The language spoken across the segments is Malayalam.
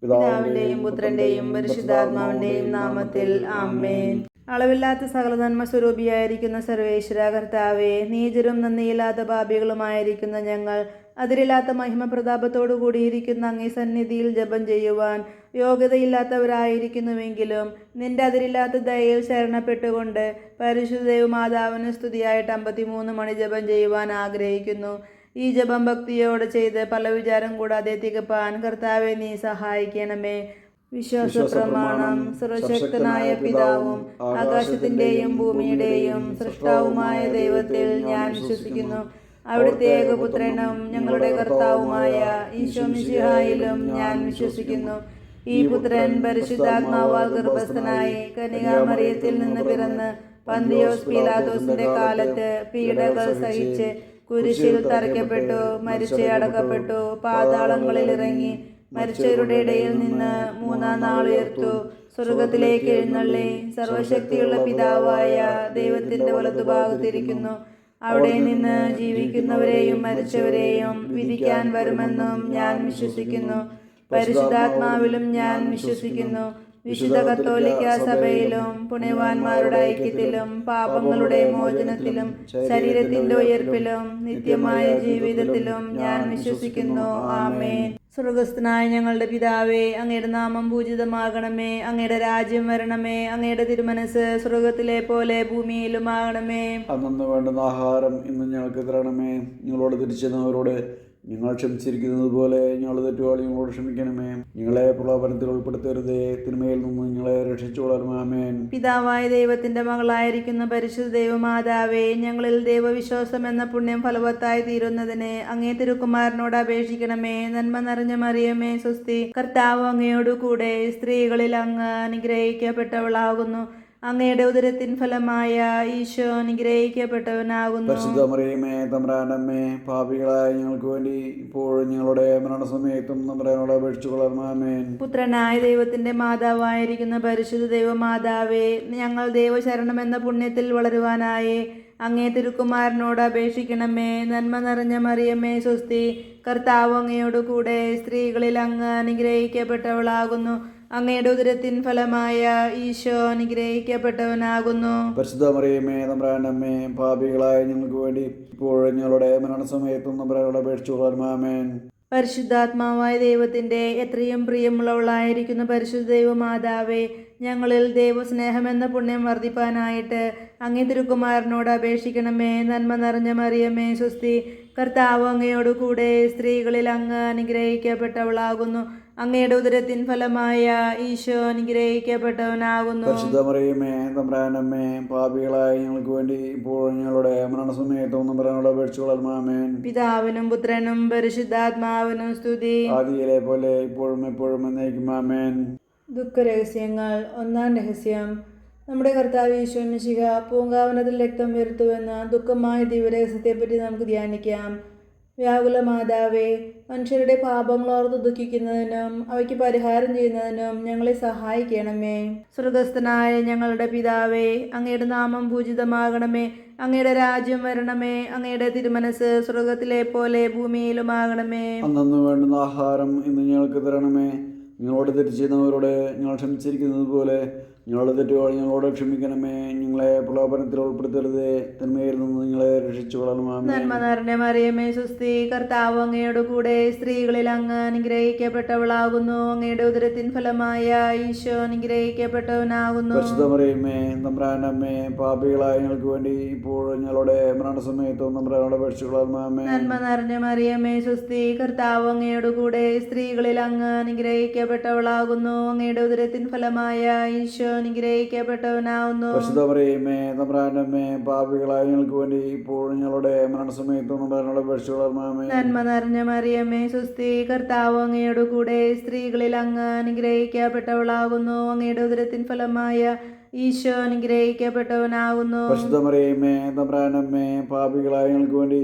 പിതാവിന്റെയും പുത്രന്റെയും പരിശുദ്ധാത്മാവിന്റെയും നാമത്തിൽ ആമേൻ. അളവില്ലാത്ത സകല നന്മ സ്വരൂപിയായിരിക്കുന്ന സർവേശ്വര കർത്താവേ, നീചരും നന്ദിയില്ലാത്ത പാപികളുമായിരിക്കുന്ന ഞങ്ങൾ അതിരില്ലാത്ത മഹിമ പ്രതാപത്തോടു കൂടിയിരിക്കുന്ന അങ്ങേ സന്നിധിയിൽ ജപം ചെയ്യുവാൻ യോഗ്യതയില്ലാത്തവരായിരിക്കുന്നുവെങ്കിലും നിന്റെ അതിരില്ലാത്ത ദയയിൽ ശരണപ്പെട്ടുകൊണ്ട് പരിശുദ്ധ ദൈവമാതാവിന് സ്തുതിയായിട്ട് 53 മണി ജപം ചെയ്യുവാൻ ആഗ്രഹിക്കുന്നു. ഈ ജപം ഭക്തിയോടെ ചെയ്ത് പല വിചാരം കൂടാതെ തികപ്പാൻ കർത്താവെ നീ സഹായിക്കണമേ. വിശ്വാസ പ്രമാണം. സർവശക്തനായ പിതാവും ആകാശത്തിന്റെയും ഭൂമിയുടെയും സൃഷ്ടാവുമായ ദൈവത്തിൽ ഞാൻ വിശ്വസിക്കുന്നു. അവിടുത്തെ ഏകപുത്രനും ഞങ്ങളുടെ കർത്താവുമായ ഈശോ മിശിഹായിലും ഞാൻ വിശ്വസിക്കുന്നു. ഈ പുത്രൻ പരിശുദ്ധാത്മാവാൽ ഗർഭസ്ഥനായി കന്യകാമറിയത്തിൽ നിന്ന് പിറന്ന് പന്തിയോസ് പീലാത്തോസിന്റെ കാലത്ത് പീഡകൾ സഹിച്ച് കുരിശിൽ തറയ്ക്കപ്പെട്ടു, മരിച്ച് അടക്കപ്പെട്ടു, പാതാളങ്ങളിൽ ഇറങ്ങി, മരിച്ചവരുടെ ഇടയിൽ നിന്ന് 3-ാം നാൾ ഉയർത്തു, സ്വർഗത്തിലേക്ക് എഴുന്നള്ളി, സർവശക്തിയുള്ള പിതാവായ ദൈവത്തിന്റെ വലതുഭാഗത്തിരിക്കുന്നു. അവിടെ നിന്ന് ജീവിക്കുന്നവരെയും മരിച്ചവരെയും വിധിക്കാൻ വരുമെന്നും ഞാൻ വിശ്വസിക്കുന്നു. പരിശുദ്ധാത്മാവിലും ഞാൻ വിശ്വസിക്കുന്നു. വിശുദ്ധ കത്തോലിക്ക സഭയിലും പുണ്യവാന്മാരുടെ ഐക്യത്തിലും പാപങ്ങളുടെ മോചനത്തിലും ശരീരത്തിന്റെ ഉയർപ്പിലും നിത്യമായ ജീവിതത്തിലും ഞാൻ വിശ്വസിക്കുന്നു. ആമേൻ. സ്വർഗസ്ഥനായ ഞങ്ങളുടെ പിതാവേ, അങ്ങയുടെ നാമം പൂജിതമാകണമേ. അങ്ങയുടെ രാജ്യം വരണമേ. അങ്ങയുടെ തിരുമനസ് സ്വർഗത്തിലെ പോലെ ഭൂമിയിലുമാകണമേ. അന്നു വേണ്ടുന്ന ആഹാരം ഇന്ന് ഞങ്ങൾക്ക് തരണമേ. ഞങ്ങളോട് തിരിച്ചവരോട് ഞങ്ങൾ ക്ഷമിച്ചിരിക്കുന്നത് പോലെ ഞങ്ങളുടെ തെറ്റുകൾ ഞങ്ങളോട് ക്ഷമിക്കണമേ. ഞങ്ങളെ പ്രലോഭനത്തിൽ ഉൾപ്പെടുത്തരുതേ, തിന്മയിൽ നിന്ന് ഞങ്ങളെ രക്ഷിച്ചുകൊള്ളണമേ. ആമേൻ. പിതാവായ ദൈവത്തിന്റെ മകളായിരിക്കുന്ന പരിശുദ്ധ ദൈവമാതാവേ, ഞങ്ങളിൽ ദൈവവിശ്വാസം എന്ന പുണ്യം ഫലവത്തായി തീരുന്നതിന് അങ്ങേ തിരുക്കുമാരനോട് അപേക്ഷിക്കണമേ. നന്മ നിറഞ്ഞ മറിയമേ, സ്വസ്തി, കർത്താവ് അങ്ങയോടു കൂടെ സ്ത്രീകളിൽ അങ്ങ് അനുഗ്രഹിക്കപ്പെട്ടവളാകുന്നു. അങ്ങയുടെ ഉദരത്തിൻ ഫലമായ ഈശോ അനുഗ്രഹിക്കപ്പെട്ടവനാകുന്നു. പരിശുദ്ധ മറിയമേ, തമ്പുരാനമ്മേ, പാപികളായ ഞങ്ങൾക്ക് വേണ്ടി ഇപ്പോഴും ഞങ്ങളുടെ മരണസമയത്തും തമ്പുരാനോട് അപേക്ഷിച്ചുകൊള്ളണമേ. ആമേൻ. പുത്രനായ ദൈവത്തിന്റെ മാതാവായിരിക്കുന്ന പരിശുദ്ധ ദൈവമാതാവേ, ഞങ്ങൾ ദൈവശരണം എന്ന പുണ്യത്തിൽ വളരുവാനായി അങ്ങേ തിരുക്കുമാരനോട് അപേക്ഷിക്കണമേ. നന്മ നിറഞ്ഞ മറിയമേ, സ്വസ്തി, കർത്താവ് അങ്ങയോടു കൂടെ സ്ത്രീകളിൽ അങ്ങ് അനുഗ്രഹിക്കപ്പെട്ടവളാകുന്നു. അങ്ങയുടെ ഉദരത്തിൻ ഫലമായ ഈശോ അനുഗ്രഹിക്കപ്പെട്ടവനാകുന്നു. പരിശുദ്ധ മറിയമേ, തമ്പുരാനമ്മേ, പാപികളായ ഞങ്ങൾക്ക് വേണ്ടി ഇപ്പോഴും ഞങ്ങളുടെ മരണസമയത്തും തമ്പുരാനോട് അപേക്ഷിച്ചുകൊള്ളണമേ. ആമേൻ. പരിശുദ്ധാത്മാവായ ദൈവത്തിന്റെ എത്രയും പ്രിയമുള്ളവളായിരിക്കുന്ന പരിശുദ്ധ ദൈവമാതാവേ, ഞങ്ങളിൽ ദൈവസ്നേഹം എന്ന പുണ്യം വർദ്ധിപ്പാനായിട്ട് അങ്ങേ തിരുക്കുമാരനോട് അപേക്ഷിക്കണമേ. നന്മ നിറഞ്ഞ മറിയമേ, സ്വസ്തി, കർത്താവ് അങ്ങയോടു കൂടെ സ്ത്രീകളിൽ അങ്ങ് അനുഗ്രഹിക്കപ്പെട്ടവളാകുന്നു. അങ്ങയുടെ ഉദരത്തിൻ ഫലമായ ഈശോ അനുഗ്രഹിക്കപ്പെട്ടവനാകുന്നു. പരിശുദ്ധ മറിയമേ, തമ്പുരാനമ്മേ, പാപികളായ ഞങ്ങൾക്ക് വേണ്ടി ഇപ്പോഴും ഞങ്ങളുടെ മരണസമയത്തും തമ്പുരാനോട് അപേക്ഷിച്ചുകൊള്ളണമേ. ആമേൻ. പിതാവിനും പുത്രനും പരിശുദ്ധാത്മാവിനും സ്തുതി, ആദിയിലെ പോലെ ഇപ്പോഴും എപ്പോഴും എന്നേക്കും. ആമേൻ. ദുഃഖരഹസ്യങ്ങൾ. 1-ാം രഹസ്യം. നമ്മുടെ കർത്താവ് ഈശോ മിശിഹ പൂങ്കാവനത്തിൽ രക്തം വരുത്തുവെന്ന ദുഃഖമായ ദിവ്യരഹസ്യത്തെപ്പറ്റി നമുക്ക് ധ്യാനിക്കാം. വ്യാകുല മാതാവേ, മനുഷ്യരുടെ പാപങ്ങൾ ഓർത്ത് ദുഃഖിക്കുന്നതിനും അവയ്ക്ക് പരിഹാരം ചെയ്യുന്നതിനും ഞങ്ങളെ സഹായിക്കണമേ. സ്വർഗസ്ഥനായ ഞങ്ങളുടെ പിതാവേ, അങ്ങയുടെ നാമം പൂജിതമാകണമേ. അങ്ങയുടെ രാജ്യം വരണമേ. അങ്ങയുടെ തിരുമനസ് സ്വർഗത്തിലെ പോലെ ഭൂമിയിലുമാകണമേ. അന്നു വേണ്ടുന്ന ആഹാരം ഇന്ന് ഞങ്ങൾക്ക് തരണമേ. ഞങ്ങളോട് തെറ്റ് ചെയ്യുന്നവരോട് ഞങ്ങൾ ക്ഷമിച്ചിരിക്കുന്നത് പോലെ ഞങ്ങളുടെ തെറ്റുകൾ ഞങ്ങളോട് ക്ഷമിക്കണമേ. ഞങ്ങളെ പ്രലോഭനത്തിൽ ഉൾപ്പെടുത്തരുതേ, തിന്മയിൽ നിന്ന് ഞങ്ങളെ രക്ഷിച്ചുകൊള്ളണമേ. നന്മ നിറഞ്ഞ മറിയമേ, സ്വസ്തി, കർത്താവ് അങ്ങയോട് കൂടെ സ്ത്രീകളിൽ അങ്ങ് അനുഗ്രഹിക്കപ്പെട്ടവളാകുന്നു. അങ്ങയുടെ ഉദരത്തിൻ ഫലമായ ഈശോ അനുഗ്രഹിക്കപ്പെട്ടവനാകുന്നു. പരിശുദ്ധ മറിയമേ, തമ്പുരാനമ്മേ, പാപികളായ ഞങ്ങൾക്ക് വേണ്ടി ഇപ്പോഴും ഞങ്ങളുടെ മരണസമയത്തും തമ്പുരാനോട് അപേക്ഷിച്ചുകൊള്ളണമേ. നന്മ നിറഞ്ഞ മറിയമേ, സ്വസ്തി, കർത്താവ് അങ്ങയോട് കൂടെ സ്ത്രീകളിൽ അങ്ങ് അനുഗ്രഹിക്കപ്പെട്ടവളാകുന്നു. അങ്ങയുടെ ഉദരത്തിൻ ഫലമായ ഈശോ അനുഗ്രഹിക്കപ്പെട്ടവനാവുന്നു. പരിശുദ്ധ മറിയമേ, തമ്പുരാനമ്മേ, പാപികളായ ഞങ്ങൾക്ക് വേണ്ടി ഇപ്പോഴും ഞങ്ങളുടെ മരണസമയത്തും തമ്പുരാനോട് അപേക്ഷിച്ചുകൊള്ളണമേ. നന്മ നിറഞ്ഞ മറിയമേ, സ്വസ്തി, കർത്താവ് അങ്ങയോട് കൂടെ സ്ത്രീകളിൽ അങ്ങ് അനുഗ്രഹിക്കപ്പെട്ടവളാകുന്നു. അങ്ങയുടെ ഉദരത്തിൻ ഫലമായ ഈശോ അനുഗ്രഹിക്കപ്പെട്ടവനാകുന്നു. പരിശുദ്ധ മറിയമേ, തമ്പുരാനമ്മേ, പാപികളായ ഞങ്ങൾക്ക് വേണ്ടി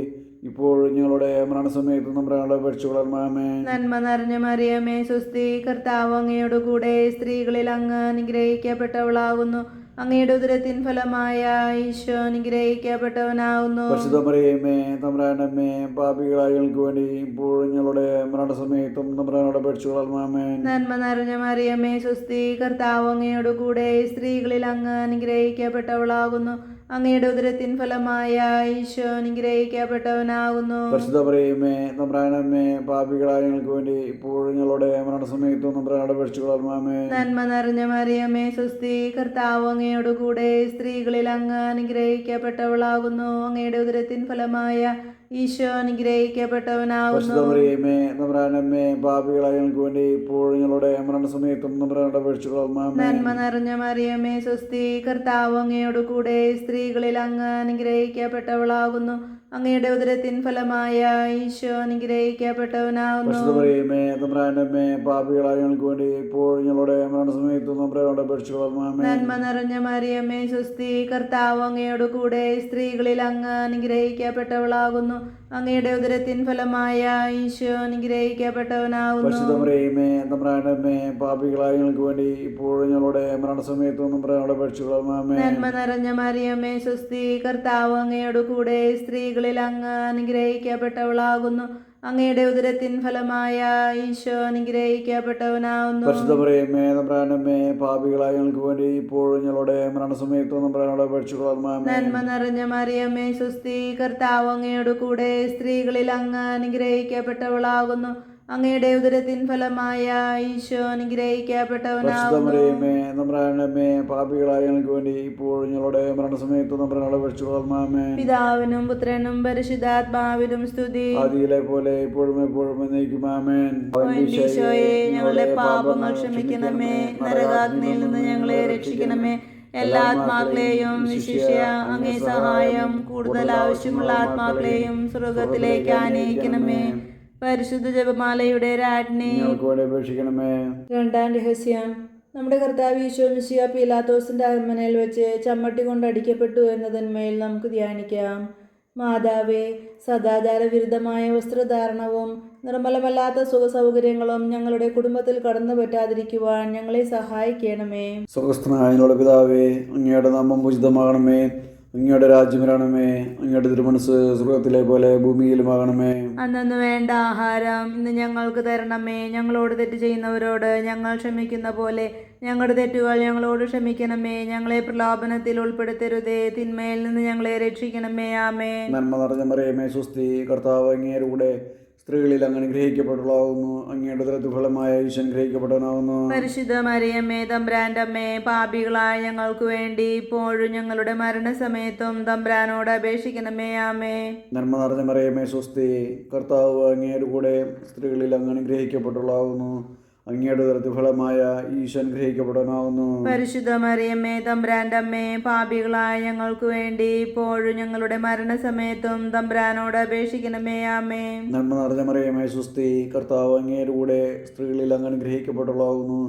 ഇപ്പോഴും ഞങ്ങളുടെ മരണസമയത്ത് തമ്പുരാനോട് അപേക്ഷിച്ചുകൊള്ളണമേ. നന്മ നിറഞ്ഞ മറിയമേ, സ്വസ്തി, കർത്താവ് അങ്ങയോട് കൂടെ സ്ത്രീകളിൽ അങ്ങ് അനുഗ്രഹിക്കപ്പെട്ടവളാകുന്നു. അങ്ങയുടെ ഉദരത്തിൻ ഫലമായ ഈശോ അനുഗ്രഹിക്കപ്പെട്ടവനാകുന്നു. പരിശുദ്ധ മറിയമേ തമ്പുരാനമ്മേ, പാപികളായ ഞങ്ങൾക്ക് വേണ്ടി ഇപ്പോഴും ഞങ്ങളുടെ മരണസമയത്തും തമ്പുരാനോട് അപേക്ഷിച്ചുകൊള്ളണമേ. നന്മ നിറഞ്ഞ മറിയമേ സ്വസ്തി, കർത്താവ് അങ്ങയോട് കൂടെ സ്ത്രീകളിൽ അങ്ങ് അനുഗ്രഹിക്കപ്പെട്ടവളാകുന്നു. അങ്ങയുടെ ഉദരത്തിൻ ഫലമായ ഈശോ അനുഗ്രഹിക്കപ്പെട്ടവനാകുന്നു. പരിശുദ്ധ മറിയമേ തമ്പുരാനമ്മേ, പാപികളായ ഞങ്ങൾക്ക് വേണ്ടി ഇപ്പോഴും ഞങ്ങളുടെ മരണസമയത്തും തമ്പുരാനോട് അപേക്ഷിച്ചുകൊള്ളണമേ. നന്മ നിറഞ്ഞ മറിയമേ സ്വസ്തി, കർത്താവ് അങ്ങയോട് കൂടെ സ്ത്രീകളിൽ അങ്ങ് അനുഗ്രഹിക്കപ്പെട്ടവളാകുന്നു. അങ്ങയുടെ ഉദരത്തിൻ ഫലമായ ഈശോ അനുഗ്രഹിക്കപ്പെട്ടവനാകുന്നു. പരിശുദ്ധ മറിയമേ തമ്പുരാനമ്മേ, പാപികളായ ഞങ്ങൾക്ക് വേണ്ടി ഇപ്പോഴും ഞങ്ങളുടെ മരണസമയത്തും തമ്പുരാനോട് അപേക്ഷിച്ചുകൊള്ളണമേ. നന്മ നിറഞ്ഞ മറിയമേ സ്വസ്തി, കർത്താവ് അങ്ങയോട് കൂടെ സ്ത്രീകളിൽ അങ്ങ് അനുഗ്രഹിക്കപ്പെട്ടവളാകുന്നു. അങ്ങയുടെ ഉദരത്തിൻ ഫലമായ ഈശോ അനുഗ്രഹിക്കപ്പെട്ടവനാകുന്നു. പരിശുദ്ധ മറിയമേ തമ്പുരാനമ്മേ, പാപികളായ ഞങ്ങൾക്ക് വേണ്ടി ഇപ്പോഴും ഞങ്ങളുടെ മരണസമയത്തും തമ്പുരാനോട് അപേക്ഷിച്ചുകൊള്ളണമേ. നന്മ നിറഞ്ഞ മറിയമേ സ്വസ്തി, കർത്താവ് അങ്ങയോട് കൂടെ സ്ത്രീകളിൽ അങ്ങ് അനുഗ്രഹിക്കപ്പെട്ടവളാകുന്നു. അങ്ങയുടെ ഉദരത്തിൻ ഫലമായ ഈശോ അനുഗ്രഹിക്കപ്പെട്ടവനാകുന്നു. പരിശുദ്ധ മറിയമേ തമ്പുരാനമ്മേ, പാപികളായ ഞങ്ങൾക്ക് വേണ്ടി ഇപ്പോഴും ഞങ്ങളുടെ മരണസമയത്തും തമ്പുരാനോട് അപേക്ഷിച്ചുകൊള്ളണമേ. നന്മ നിറഞ്ഞ മറിയമേ സ്വസ്തി, കർത്താവ് അങ്ങയോട് കൂടെ സ്ത്രീകളിൽ അങ്ങ് അനുഗ്രഹിക്കപ്പെട്ടവളാകുന്നു. അങ്ങയുടെ ഉദരത്തിൻ ഫലമായ ഈശോ അനുഗ്രഹിക്കപ്പെട്ടവനാകുന്നു. പരിശുദ്ധ മറിയമേ തമ്പുരാനമ്മേ, പാപികളായ ഞങ്ങൾക്ക് വേണ്ടി ഇപ്പോഴും ഞങ്ങളുടെ മരണസമയത്തും തമ്പുരാനോട് അപേക്ഷിച്ചുകൊള്ളണമേ. നന്മ നിറഞ്ഞ മറിയമേ സ്വസ്തി, കർത്താവ് അങ്ങയോട് കൂടെ സ്ത്രീകളിൽ അങ്ങ് അനുഗ്രഹിക്കപ്പെട്ടവളാകുന്നു. അങ്ങയുടെ ഉദരത്തിൻ ഫലമായ ഈശോ അനുഗ്രഹിക്കപ്പെട്ടവനാകുന്നു. പരിശുദ്ധ മറിയമേ തമ്പുരാനമ്മേ, പാപികളായ ഞങ്ങൾക്ക് വേണ്ടി ഇപ്പോഴും ഞങ്ങളുടെ മരണസമയത്തും തമ്പുരാനോട് അപേക്ഷിച്ചുകൊള്ളണമേ. പിതാവിനും പുത്രനും പരിശുദ്ധാത്മാവിനും സ്തുതി. ആദിയിലെ പോലെ ഇപ്പോഴും എപ്പോഴും എന്നേക്കും ആമേൻ. ഈശോയെ, ഞങ്ങളുടെ പാപങ്ങൾ ക്ഷമിക്കണമേ. നരകാഗ്നിയിൽ നിന്ന് ഞങ്ങളെ രക്ഷിക്കണമേ. എല്ലാ ആത്മാക്കളെയും വിശിഷ്യ അങ്ങേ സഹായം കൂടുതൽ ആവശ്യമുള്ള ആത്മാക്കളെയും സ്വർഗത്തിലേക്ക് ആനയിക്കണമേ. പരിശുദ്ധ ജപമാലയുടെ രാജ്ഞി, ഞങ്ങൾക്ക് വേണ്ടി അപേക്ഷിക്കണമേ. രണ്ടാം രഹസ്യം. നമ്മുടെ കർത്താവ് ഈശോ മിശിഹാ പീലാത്തോസിന്റെ അരമനയിൽ വെച്ച് ചമ്മട്ടി കൊണ്ട് അടിക്കപ്പെട്ടു എന്നതിന്മേൽ നമുക്ക് ധ്യാനിക്കാം. മാതാവേ, സദാചാര വിരുദ്ധമായ വസ്ത്രധാരണവും നിർമ്മലമല്ലാത്ത സുഖസൗകര്യങ്ങളും ഞങ്ങളുടെ കുടുംബത്തിൽ കടന്നു പറ്റാതിരിക്കുവാൻ ഞങ്ങളെ സഹായിക്കണമേ. സ്വർഗസ്ഥനായ ഞങ്ങളുടെ പിതാവേ, അങ്ങയുടെ നാമം പൂജിതമാകണമേ. അങ്ങയുടെ രാജ്യം വരണമേ. അങ്ങയുടെ തിരുമനസ് സ്വർഗത്തിലെ പോലെ ഭൂമിയിലുമാകണമേ. അന്നു വേണ്ട ആഹാരം ഇന്ന് ഞങ്ങൾക്ക് തരണമേ. ഞങ്ങളോട് തെറ്റ് ചെയ്യുന്നവരോട് ഞങ്ങൾ ക്ഷമിക്കുന്ന പോലെ ഞങ്ങളുടെ തെറ്റുകൾ ഞങ്ങളോട് ക്ഷമിക്കണമേ. ഞങ്ങളെ പ്രലോഭനത്തിൽ ഉൾപ്പെടുത്തരുതേ. തിന്മയിൽ നിന്ന് ഞങ്ങളെ രക്ഷിക്കണമേ. ആമേൻ. നന്മ നിറഞ്ഞ മറിയമേ സ്വസ്തി, കർത്താവ് അങ്ങയുടെ കൂടെ സ്ത്രീകളിൽ അങ്ങ് അനുഗ്രഹിക്കപ്പെട്ടവളാകുന്നു. അങ്ങയുടെ ഉദരത്തിൻ ഫലമായ ഈശോ അനുഗ്രഹിക്കപ്പെട്ടവനാകുന്നു. പരിശുദ്ധ മറിയമ്മേ തമ്പുരാന്റെ അമ്മേ, പാപികളായ ഞങ്ങൾക്ക് വേണ്ടി ഇപ്പോഴും ഞങ്ങളുടെ മരണസമയത്തും തമ്പുരാനോട് അപേക്ഷിക്കണമേ. ആമേൻ. നന്മ നിറഞ്ഞ മറിയമേ സ്വസ്തി, കർത്താവ് അങ്ങയുടെ കൂടെ സ്ത്രീകളിൽ അങ്ങ് അനുഗ്രഹിക്കപ്പെട്ടവളാകുന്നു. അങ്ങയുടെ ഉദരത്തിൻ ഫലമായ ഈശോ അനുഗ്രഹിക്കപ്പെട്ടവനാകുന്നു. പരിശുദ്ധ മറിയമ്മേ തമ്പുരാന്റെ അമ്മേ, പാപികളായ ഞങ്ങൾക്ക് വേണ്ടി ഇപ്പോഴും ഞങ്ങളുടെ മരണസമയത്തും തമ്പുരാനോട് അപേക്ഷിക്കണമേ. ആമേൻ. നന്മ നിറഞ്ഞ മറിയമേ സ്വസ്തി, കർത്താവ് അങ്ങയുടെ കൂടെ സ്ത്രീകളിൽ അങ്ങ് അനുഗ്രഹിക്കപ്പെട്ടവളാകുന്നു.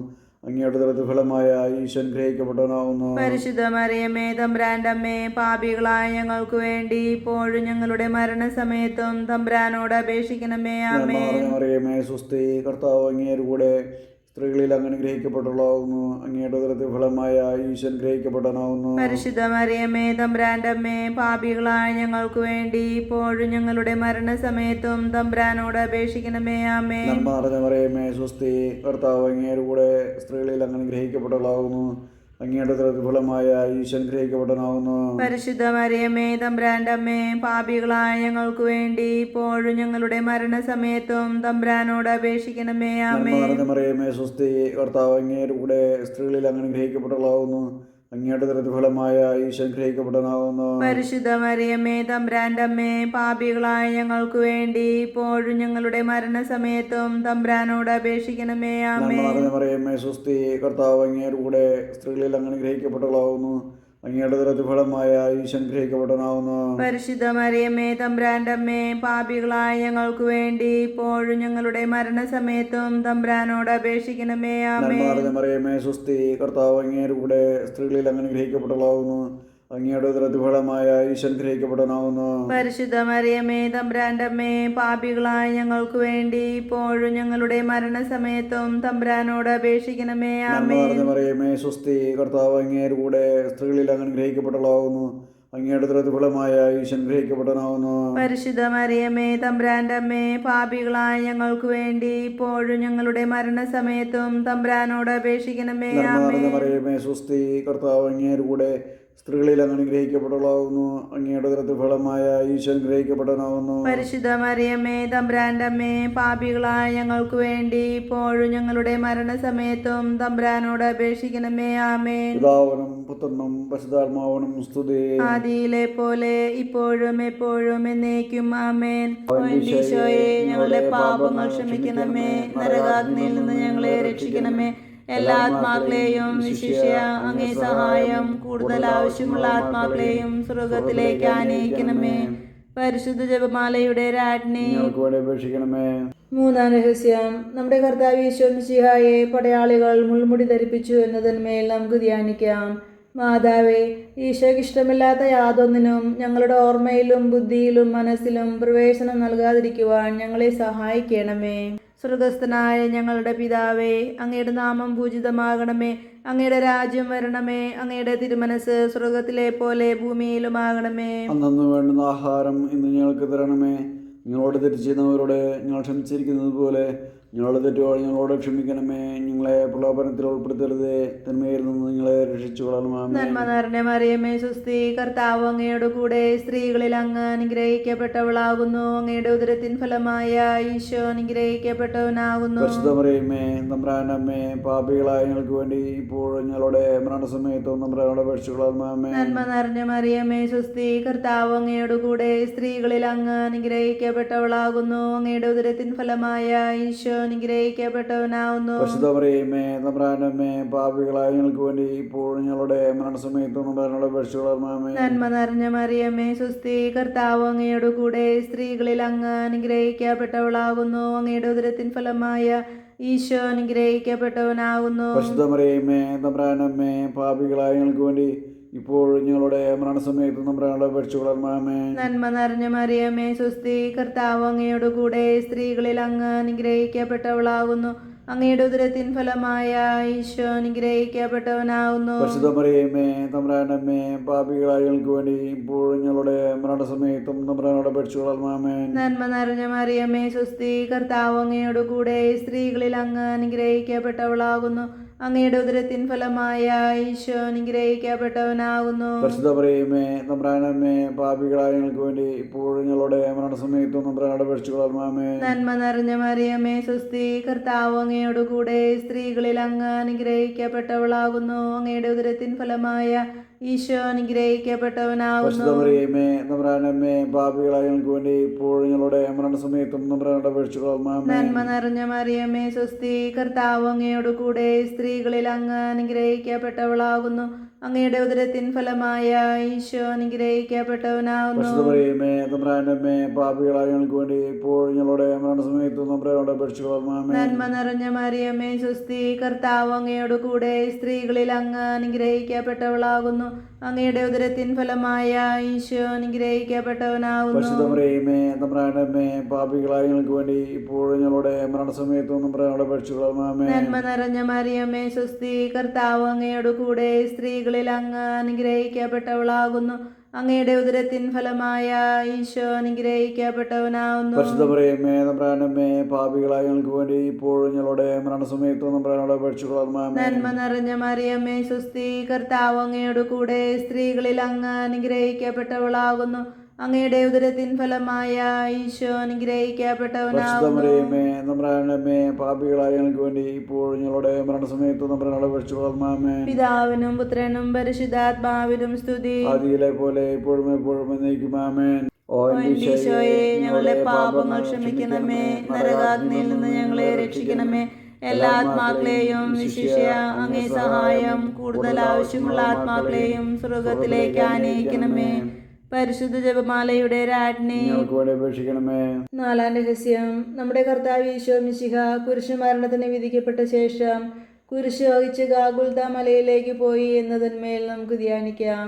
അങ്ങയുടെ ഉദരത്തിൻ ഫലമായ ഈശോ അനുഗ്രഹിക്കപ്പെട്ടവനാകുന്നു. പരിശുദ്ധ മറിയമ്മേ തമ്പുരാന്റെ അമ്മേ, പാപികളായ ഞങ്ങൾക്ക് വേണ്ടി ഇപ്പോഴും ഞങ്ങളുടെ മരണസമയത്തും തമ്പുരാനോട് അപേക്ഷിക്കണമേ. നന്മ ആമേൻ. നിറഞ്ഞ മറിയമേ സ്വസ്തി, കർത്താവ് അങ്ങയുടെ കൂടെ സ്ത്രീകളിൽ അങ്ങ് അനുഗ്രഹിക്കപ്പെട്ടവളാകുന്നു. അങ്ങയുടെ ഉദരത്തിൻ ഫലമായ ഈശോ അനുഗ്രഹിക്കപ്പെട്ടവനാകുന്നു. പരിശുദ്ധ മറിയമ്മേ തമ്പുരാന്റെ അമ്മേ, പാപികളായ ഞങ്ങൾക്ക് വേണ്ടി ഇപ്പോഴും ഞങ്ങളുടെ മരണസമയത്തും തമ്പുരാനോട് അപേക്ഷിക്കണമേ. ആമേൻ. നന്മ നിറഞ്ഞ മറിയമേ സ്വസ്തി, കർത്താവ് അങ്ങയുടെ കൂടെ സ്ത്രീകളിൽ അങ്ങ് അനുഗ്രഹിക്കപ്പെട്ടവളാകുന്നു. അങ്ങയുടെ ഉദരത്തിൻ ഫലമായ ഈശോ അനുഗ്രഹിക്കപ്പെട്ടവനാകുന്നു. പരിശുദ്ധ മറിയമ്മേ തമ്പുരാന്റെ അമ്മേ, പാപികളായ ഞങ്ങൾക്ക് വേണ്ടി ഇപ്പോഴും ഞങ്ങളുടെ മരണസമയത്തും തമ്പുരാനോട് അപേക്ഷിക്കണമേ. നന്മ ആമേൻ. നിറഞ്ഞ മറിയമേ സ്വസ്തി, കർത്താവ് അങ്ങയുടെ കൂടെ സ്ത്രീകളിൽ അങ്ങ് അനുഗ്രഹിക്കപ്പെട്ടവളാകുന്നു. അങ്ങയുടെ ഉദരത്തിൻ ഫലമായ ഈശോ അനുഗ്രഹിക്കപ്പെട്ടവനാകുന്നു. പരിശുദ്ധ മറിയമ്മേ തമ്പുരാന്റെ അമ്മേ, പാപികളായ ഞങ്ങൾക്ക് വേണ്ടി ഇപ്പോഴും ഞങ്ങളുടെ മരണസമയത്തും തമ്പുരാനോട് അപേക്ഷിക്കണമേ. നന്മ ആമേൻ. നിറഞ്ഞ മറിയമേ സ്വസ്തി, കർത്താവ് അങ്ങയുടെ കൂടെ സ്ത്രീകളിൽ അങ്ങ് അനുഗ്രഹിക്കപ്പെട്ടവളാകുന്നു. അങ്ങയുടെ ഉദരത്തിൻ ഫലമായ ഈശോ അനുഗ്രഹിക്കപ്പെട്ടവനാകുന്നു. പരിശുദ്ധ മറിയമ്മേ തമ്പുരാന്റെ അമ്മേ, പാപികളായ ഞങ്ങൾക്ക് വേണ്ടി ഇപ്പോഴും ഞങ്ങളുടെ മരണസമയത്തും തമ്പുരാനോട് അപേക്ഷിക്കണമേ. നന്മ ആമേൻ. നിറഞ്ഞ മറിയമേ സ്വസ്തി, കർത്താവ് അങ്ങയുടെ കൂടെ സ്ത്രീകളിൽ അങ്ങ് അനുഗ്രഹിക്കപ്പെട്ടവളാകുന്നു. അങ്ങയുടെ ഉദരത്തിൻ ഫലമായ ഈശോ അനുഗ്രഹിക്കപ്പെട്ടവനാകുന്നു. പരിശുദ്ധ മറിയമേ തമ്പുരാന്റെ അമ്മേ, പാപികളായ ഞങ്ങൾക്ക് വേണ്ടി ഇപ്പോഴും ഞങ്ങളുടെ മരണസമയത്തും തമ്പുരാനോട് അപേക്ഷിക്കണമേ. നന്മ ആമേൻ. നിറഞ്ഞ മറിയമേ സ്വസ്തി, കർത്താവ് അങ്ങയുടെ കൂടെ സ്ത്രീകളിൽ അങ്ങ് അനുഗ്രഹിക്കപ്പെട്ടവളാകുന്നു. അങ്ങയുടെ ഉദരത്തിൻ ഫലമായ ഈശോ അനുഗ്രഹിക്കപ്പെട്ടവനാകുന്നു. പരിശുദ്ധ മറിയമേ തമ്പുരാന്റെ അമ്മേ, പാപികളായ ഞങ്ങൾക്ക് വേണ്ടി ഇപ്പോഴും ഞങ്ങളുടെ മരണസമയത്തും തമ്പുരാനോട് അപേക്ഷിക്കണമേ. നന്മ ആമേൻ. നിറഞ്ഞ മറിയമേ സ്വസ്തി, കർത്താവ് അങ്ങയുടെ കൂടെ സ്ത്രീകളിൽ അങ്ങ് അനുഗ്രഹിക്കപ്പെട്ടവളാകുന്നു. അങ്ങയുടെ ഉദരത്തിൻ ഫലമായ ഈശോ അനുഗ്രഹിക്കപ്പെട്ടവനാകുന്നു. പരിശുദ്ധ മറിയമേ തമ്പുരാന്റെ അമ്മേ, പാപികളായ ഞങ്ങൾക്ക് വേണ്ടി ഇപ്പോഴും ഞങ്ങളുടെ മരണസമയത്തും തമ്പുരാനോട് അപേക്ഷിക്കണമേ. ആമേൻ. പിതാവിനും പുത്രനും പരിശുദ്ധാത്മാവിനും സ്തുതി. ആദിയിലെ പോലെ ഇപ്പോഴും എപ്പോഴും എന്നേക്കും. ആമേൻ. ഓ എൻ്റെ ഈശോയെ, ഞങ്ങളുടെ പാപങ്ങൾ ക്ഷമിക്കണമേ. നരകാഗ്നിയിൽ നിന്ന് ഞങ്ങളെ രക്ഷിക്കണമേ. എല്ലാ ആത്മാക്കളെയും വിശിഷ്യ അങ്ങേ സഹായം കൂടുതൽ ആവശ്യമുള്ള ആത്മാക്കളെയും സ്വർഗത്തിലേക്ക് ആനയിക്കണമേ. പരിശുദ്ധ ജപമാലയുടെ രാജ്ഞി, ഞങ്ങൾക്ക് വേണ്ടി അപേക്ഷിക്കണമേ. മൂന്നാം രഹസ്യം. നമ്മുടെ കർത്താവ് ഈശോ മിശിഹായെ പടയാളികൾ മുൾമുടി ധരിപ്പിച്ചു എന്നതിന്മേൽ നമുക്ക് ധ്യാനിക്കാം. മാതാവേ, ഈശോയ്ക്ക് ഇഷ്ടമില്ലാത്ത യാതൊന്നിനും ഞങ്ങളുടെ ഓർമ്മയിലും ബുദ്ധിയിലും മനസ്സിലും പ്രവേശനം നൽകാതിരിക്കുവാൻ ഞങ്ങളെ സഹായിക്കണമേ. സ്വർഗസ്ഥനായ ഞങ്ങളുടെ പിതാവേ, അങ്ങയുടെ നാമം പൂജിതമാകണമേ. അങ്ങയുടെ രാജ്യം വരണമേ. അങ്ങയുടെ തിരുമനസ് സ്വർഗത്തിലെ പോലെ ഭൂമിയിലുമാകണമേ. അന്നു വേണ്ടുന്ന ആഹാരം ഇന്ന് ഞങ്ങൾക്ക് തരണമേ. ഞങ്ങളോട് തെറ്റ് ചെയ്യുന്നവരോട് ഞങ്ങൾ ക്ഷമിച്ചിരിക്കുന്നത് പോലെ ഞങ്ങളുടെ തെറ്റുകൾ ഞങ്ങളോട് ക്ഷമിക്കണമേ. ഞങ്ങളെ പ്രലോഭനത്തിൽ ഉൾപ്പെടുത്തരുതേ, തിന്മയിൽ നിന്ന് നിങ്ങളെ രക്ഷിച്ചു കൊള്ളണമേ. നന്മ നിറഞ്ഞ മറിയമേ സ്വസ്തി, കർത്താവ് അങ്ങയുടെ കൂടെ സ്ത്രീകളിൽ അങ്ങ് അനുഗ്രഹിക്കപ്പെട്ടവളാകുന്നു. അങ്ങയുടെ ഉദരത്തിൻ ഫലമായ ഈശോ അനുഗ്രഹിക്കപ്പെട്ടവനാകുന്നു. പരിശുദ്ധ മറിയമേ തമ്പുരാന്റെ അമ്മേ, പാപികളായ ഞങ്ങൾക്ക് വേണ്ടി ഇപ്പോഴും ഞങ്ങളുടെ മരണസമയത്തും തമ്പുരാനോട് അപേക്ഷിച്ചു കൊള്ളണമേ. നന്മ നിറഞ്ഞ മറിയമേ സ്വസ്തി, കർത്താവ് അങ്ങയുടെ കൂടെ സ്ത്രീകളിൽ അങ്ങ് അനുഗ്രഹിക്കപ്പെട്ടവളാകുന്നു. അങ്ങയുടെ ഉദരത്തിൻ ഫലമായ ഈശോ അനുഗ്രഹിക്കപ്പെട്ടവനാകുന്നു. പരിശുദ്ധ മറിയമേ തമ്പുരാന്റെ അമ്മേ, പാപികളായ ഞങ്ങൾക്ക് വേണ്ടി ഇപ്പോഴും ഞങ്ങളുടെ മരണസമയത്തും തമ്പുരാനോട് അപേക്ഷിച്ചു കൊള്ളണമേ. നന്മ നിറഞ്ഞ മറിയമേ സ്വസ്തി, കർത്താവ് അങ്ങയുടെ കൂടെ സ്ത്രീകളിൽ അങ്ങ് അനുഗ്രഹിക്കപ്പെട്ടവളാകുന്നു. അങ്ങയുടെ ഉദരത്തിൻ ഫലമായ ഈശോ അനുഗ്രഹിക്കപ്പെട്ടവനാകുന്നു. പരിശുദ്ധ മറിയമേ തമ്പുരാന്റെ അമ്മേ, പാപികളായ ഞങ്ങൾക്ക് വേണ്ടി ഇപ്പോഴും ഞങ്ങളുടെ മരണസമയത്തും തമ്പുരാനോട് അപേക്ഷിച്ചു കൊള്ളണമേ. നന്മ നിറഞ്ഞ മറിയമേ സ്വസ്തി, കർത്താവ് അങ്ങയുടെ കൂടെ സ്ത്രീകളിൽ അങ്ങ് അനുഗ്രഹിക്കപ്പെട്ടവളാകുന്നു. അങ്ങയുടെ ഉദരത്തിൻ ഫലമായ ഈശോ അനുഗ്രഹിക്കപ്പെട്ടവനാകുന്നു. പരിശുദ്ധ മറിയമേ തമ്പുരാന്റെ അമ്മേ, പാപികളായ ഞങ്ങൾക്ക് വേണ്ടി ഇപ്പോഴും ഞങ്ങളുടെ മരണസമയത്തും തമ്പുരാനോട് അപേക്ഷിച്ചു കൊള്ളണമേ. നന്മ നിറഞ്ഞ മറിയമേ സ്വസ്തി, കർത്താവ് അങ്ങയുടെ കൂടെ സ്ത്രീകളിൽ അങ്ങ് അനുഗ്രഹിക്കപ്പെട്ടവളാകുന്നു. അങ്ങയുടെ ഉദരത്തിൻ ഫലമായ ഈശോ അനുഗ്രഹിക്കപ്പെട്ടവനാകുന്നു. പരിശുദ്ധ മറിയമേ തമ്പുരാന്റെ അമ്മേ, പാപികളായ ഞങ്ങൾക്ക് വേണ്ടി ഇപ്പോഴും ഞങ്ങളുടെ മരണസമയത്തും തമ്പുരാനോട് അപേക്ഷിച്ചു കൊള്ളണമേ. നന്മ നിറഞ്ഞ മറിയമേ സ്വസ്തി, കർത്താവ് അങ്ങയുടെ കൂടെ സ്ത്രീകളിൽ അങ്ങ് അനുഗ്രഹിക്കപ്പെട്ടവളാകുന്നു. അങ്ങയുടെ ഉദരത്തിൻ ഫലമായ ഈശോ അനുഗ്രഹിക്കപ്പെട്ടവനാകുന്നു. പരിശുദ്ധ മറിയമേ തമ്പുരാന്റെ അമ്മേ, പാപികളായ ഞങ്ങൾക്ക് വേണ്ടി ഇപ്പോഴും ഞങ്ങളുടെ മരണസമയത്തും തമ്പുരാനോട് അപേക്ഷിച്ചു കൊള്ളണമേ. നന്മ നിറഞ്ഞ മറിയമേ സ്വസ്തി, കർത്താവ് അങ്ങയുടെ കൂടെ സ്ത്രീകളിൽ അങ്ങ് അനുഗ്രഹിക്കപ്പെട്ടവളാകുന്നു. അങ്ങയുടെ ഉദരത്തിൻ ഫലമായ ഈശോ അനുഗ്രഹിക്കപ്പെട്ടവനാകുന്നു. പരിശുദ്ധ മറിയമേ തമ്പുരാന്റെ അമ്മേ, പാപികളായ ഞങ്ങൾക്ക് വേണ്ടി ഇപ്പോഴും ഞങ്ങളുടെ മരണസമയത്തും തമ്പുരാനോട് അപേക്ഷിച്ചു കൊള്ളണമേ. നന്മ നിറഞ്ഞ മറിയമേ സ്വസ്തി, കർത്താവ് അങ്ങയുടെ കൂടെ സ്ത്രീകളിൽ അങ്ങ് അനുഗ്രഹിക്കപ്പെട്ടവളാകുന്നു. അങ്ങയുടെ ഉദരത്തിൻ ഫലമായ ഈശോ അനുഗ്രഹിക്കപ്പെട്ടവനാകുന്നു. പരിശുദ്ധ മറിയമേ തമ്പുരാന്റെ അമ്മേ, പാപികളായ ഞങ്ങൾക്ക് വേണ്ടി ഇപ്പോഴും ഞങ്ങളുടെ മരണസമയത്തും തമ്പുരാനോട് അപേക്ഷിച്ചു കൊള്ളണമേ. നന്മ നിറഞ്ഞ മറിയമേ സ്വസ്തി, കർത്താവ് അങ്ങയുടെ കൂടെ സ്ത്രീകളിൽ അങ്ങ് അനുഗ്രഹിക്കപ്പെട്ടവളാകുന്നു. അങ്ങയുടെ ഉദരത്തിൻ ഫലമായ ഈശോ അനുഗ്രഹിക്കപ്പെട്ടവനാകുന്നു. പരിശുദ്ധ മറിയമേ തമ്പുരാന്റെ അമ്മേ, പാപികളായ ഞങ്ങൾക്ക് വേണ്ടി ഇപ്പോഴും ഞങ്ങളുടെ മരണസമയത്തും തമ്പുരാനോട് അപേക്ഷിച്ചു കൊള്ളണമേ. നന്മ നിറഞ്ഞ മറിയമേ സ്വസ്തി, കർത്താവ് അങ്ങയുടെ കൂടെ സ്ത്രീകളിൽ അങ്ങ് അനുഗ്രഹിക്കപ്പെട്ടവളാകുന്നു. അങ്ങയുടെ ഉദരത്തിൻ ഫലമായ ഈശോ അനുഗ്രഹിക്കപ്പെട്ടവനാകുന്നു. പരിശുദ്ധ മറിയമേ തമ്പുരാന്റെ അമ്മേ, പാപികളായ ഞങ്ങൾക്ക് വേണ്ടി ഇപ്പോഴും ഞങ്ങളുടെ മരണസമയത്തും തമ്പുരാനോട് അപേക്ഷിച്ചു കൊള്ളണമേ. പിതാവിനും പുത്രനും പരിശുദ്ധാത്മാവിനും സ്തുതി. ആദിയിലെ പോലെ ഇപ്പോഴും എപ്പോഴും എന്നേക്കും ആമേൻ. ഓ എൻ്റെ ഈശോയെ, ഞങ്ങളുടെ പാപങ്ങൾ ക്ഷമിക്കണമേ. നരകാഗ്നിയിൽ നിന്ന് ഞങ്ങളെ രക്ഷിക്കണമേ. എല്ലാ ആത്മാക്കളെയും വിശിഷ്യ അങ്ങേ സഹായം കൂടുതൽ ആവശ്യമുള്ള ആത്മാക്കളെയും സ്വർഗത്തിലേക്ക് ആനയിക്കണമേ. പരിശുദ്ധ ജപമാലയുടെ രാജ്ഞി, ഞങ്ങൾക്ക് വേണ്ടി അപേക്ഷിക്കണമേ. നാലാം രഹസ്യം. നമ്മുടെ കർത്താവ് ഈശോ മിശിഹ കുരിശുമരണത്തിന് വിധിക്കപ്പെട്ട ശേഷം കുരിശ് വഹിച്ച് ഗാഗുൽത്ത മലയിലേക്ക് പോയി എന്നതിന്മേൽ നമുക്ക് ധ്യാനിക്കാം.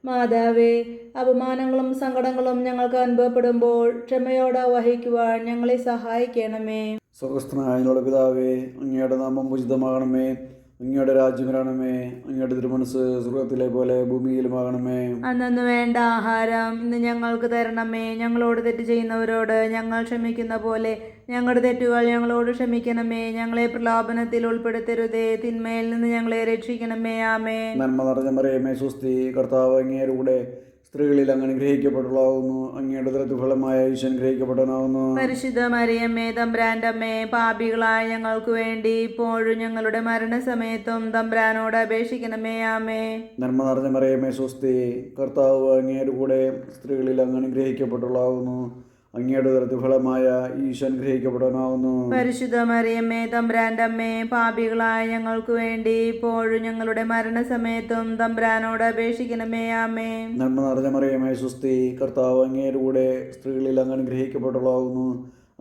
മാതാവേ, അപമാനങ്ങളും സങ്കടങ്ങളും ഞങ്ങൾക്ക് അനുഭവപ്പെടുമ്പോൾ ക്ഷമയോടെ വഹിക്കുവാൻ ഞങ്ങളെ സഹായിക്കണമേ. സ്വർഗസ്ഥനായ ഞങ്ങളുടെ പിതാവേ, അങ്ങയുടെ നാമം ഉചിതമാകണമേ. അങ്ങയുടെ രാജ്യം വരണമേ. അങ്ങയുടെ തിരുമനസ് സ്വർഗത്തിലെ പോലെ ഭൂമിയിലുമാകണമേ. അന്നു വേണ്ട ആഹാരം ഇന്ന് ഞങ്ങൾക്ക് തരണമേ. ഞങ്ങളോട് തെറ്റ് ചെയ്യുന്നവരോട് ഞങ്ങൾ ക്ഷമിക്കുന്ന പോലെ ഞങ്ങളുടെ തെറ്റുകൾ ഞങ്ങളോട് ക്ഷമിക്കണമേ. ഞങ്ങളെ പ്രലോഭനത്തിൽ ഉൾപ്പെടുത്തരുതേ, തിന്മയിൽ നിന്ന് ഞങ്ങളെ രക്ഷിക്കണമേ. ആമേൻ. നന്മ നിറഞ്ഞ മറിയമേ, സ്വസ്തി. കർത്താവ് അങ്ങയുടെ കൂടെ സ്ത്രീകളിൽ അങ്ങ് അനുഗ്രഹിക്കപ്പെട്ടവളാകുന്നു. അങ്ങയുടെ ഉദരത്തിൻ ഫലമായ ഈശോ അനുഗ്രഹിക്കപ്പെട്ടവനാകുന്നു. പരിശുദ്ധ മറിയമ്മേ, തമ്പുരാന്റെ അമ്മേ, പാപികളായ ഞങ്ങൾക്ക് വേണ്ടി ഇപ്പോഴും ഞങ്ങളുടെ മരണസമയത്തും തമ്പുരാനോട് അപേക്ഷിക്കണമേ. ആമേൻ. നന്മ നിറഞ്ഞ മറിയമേ, സ്വസ്തി. കർത്താവ് അങ്ങയുടെ കൂടെ സ്ത്രീകളിൽ അങ്ങ് അനുഗ്രഹിക്കപ്പെട്ടവളാകുന്നു. അങ്ങയുടെ ഉദരത്തിൻ ഫലമായ ഈശോ അനുഗ്രഹിക്കപ്പെട്ടവനാകുന്നു. പരിശുദ്ധ മറിയമ്മേ, തമ്പുരാന്റെ അമ്മേ, പാപികളായ ഞങ്ങൾക്ക് വേണ്ടി ഇപ്പോഴും ഞങ്ങളുടെ മരണസമയത്തും തമ്പുരാനോട് അപേക്ഷിക്കണമേ. ആമേൻ. നന്മ നിറഞ്ഞ മറിയമേ, സ്വസ്തി. കർത്താവ് അങ്ങയുടെ കൂടെ സ്ത്രീകളിൽ അങ്ങ് അനുഗ്രഹിക്കപ്പെട്ടവളാകുന്നു.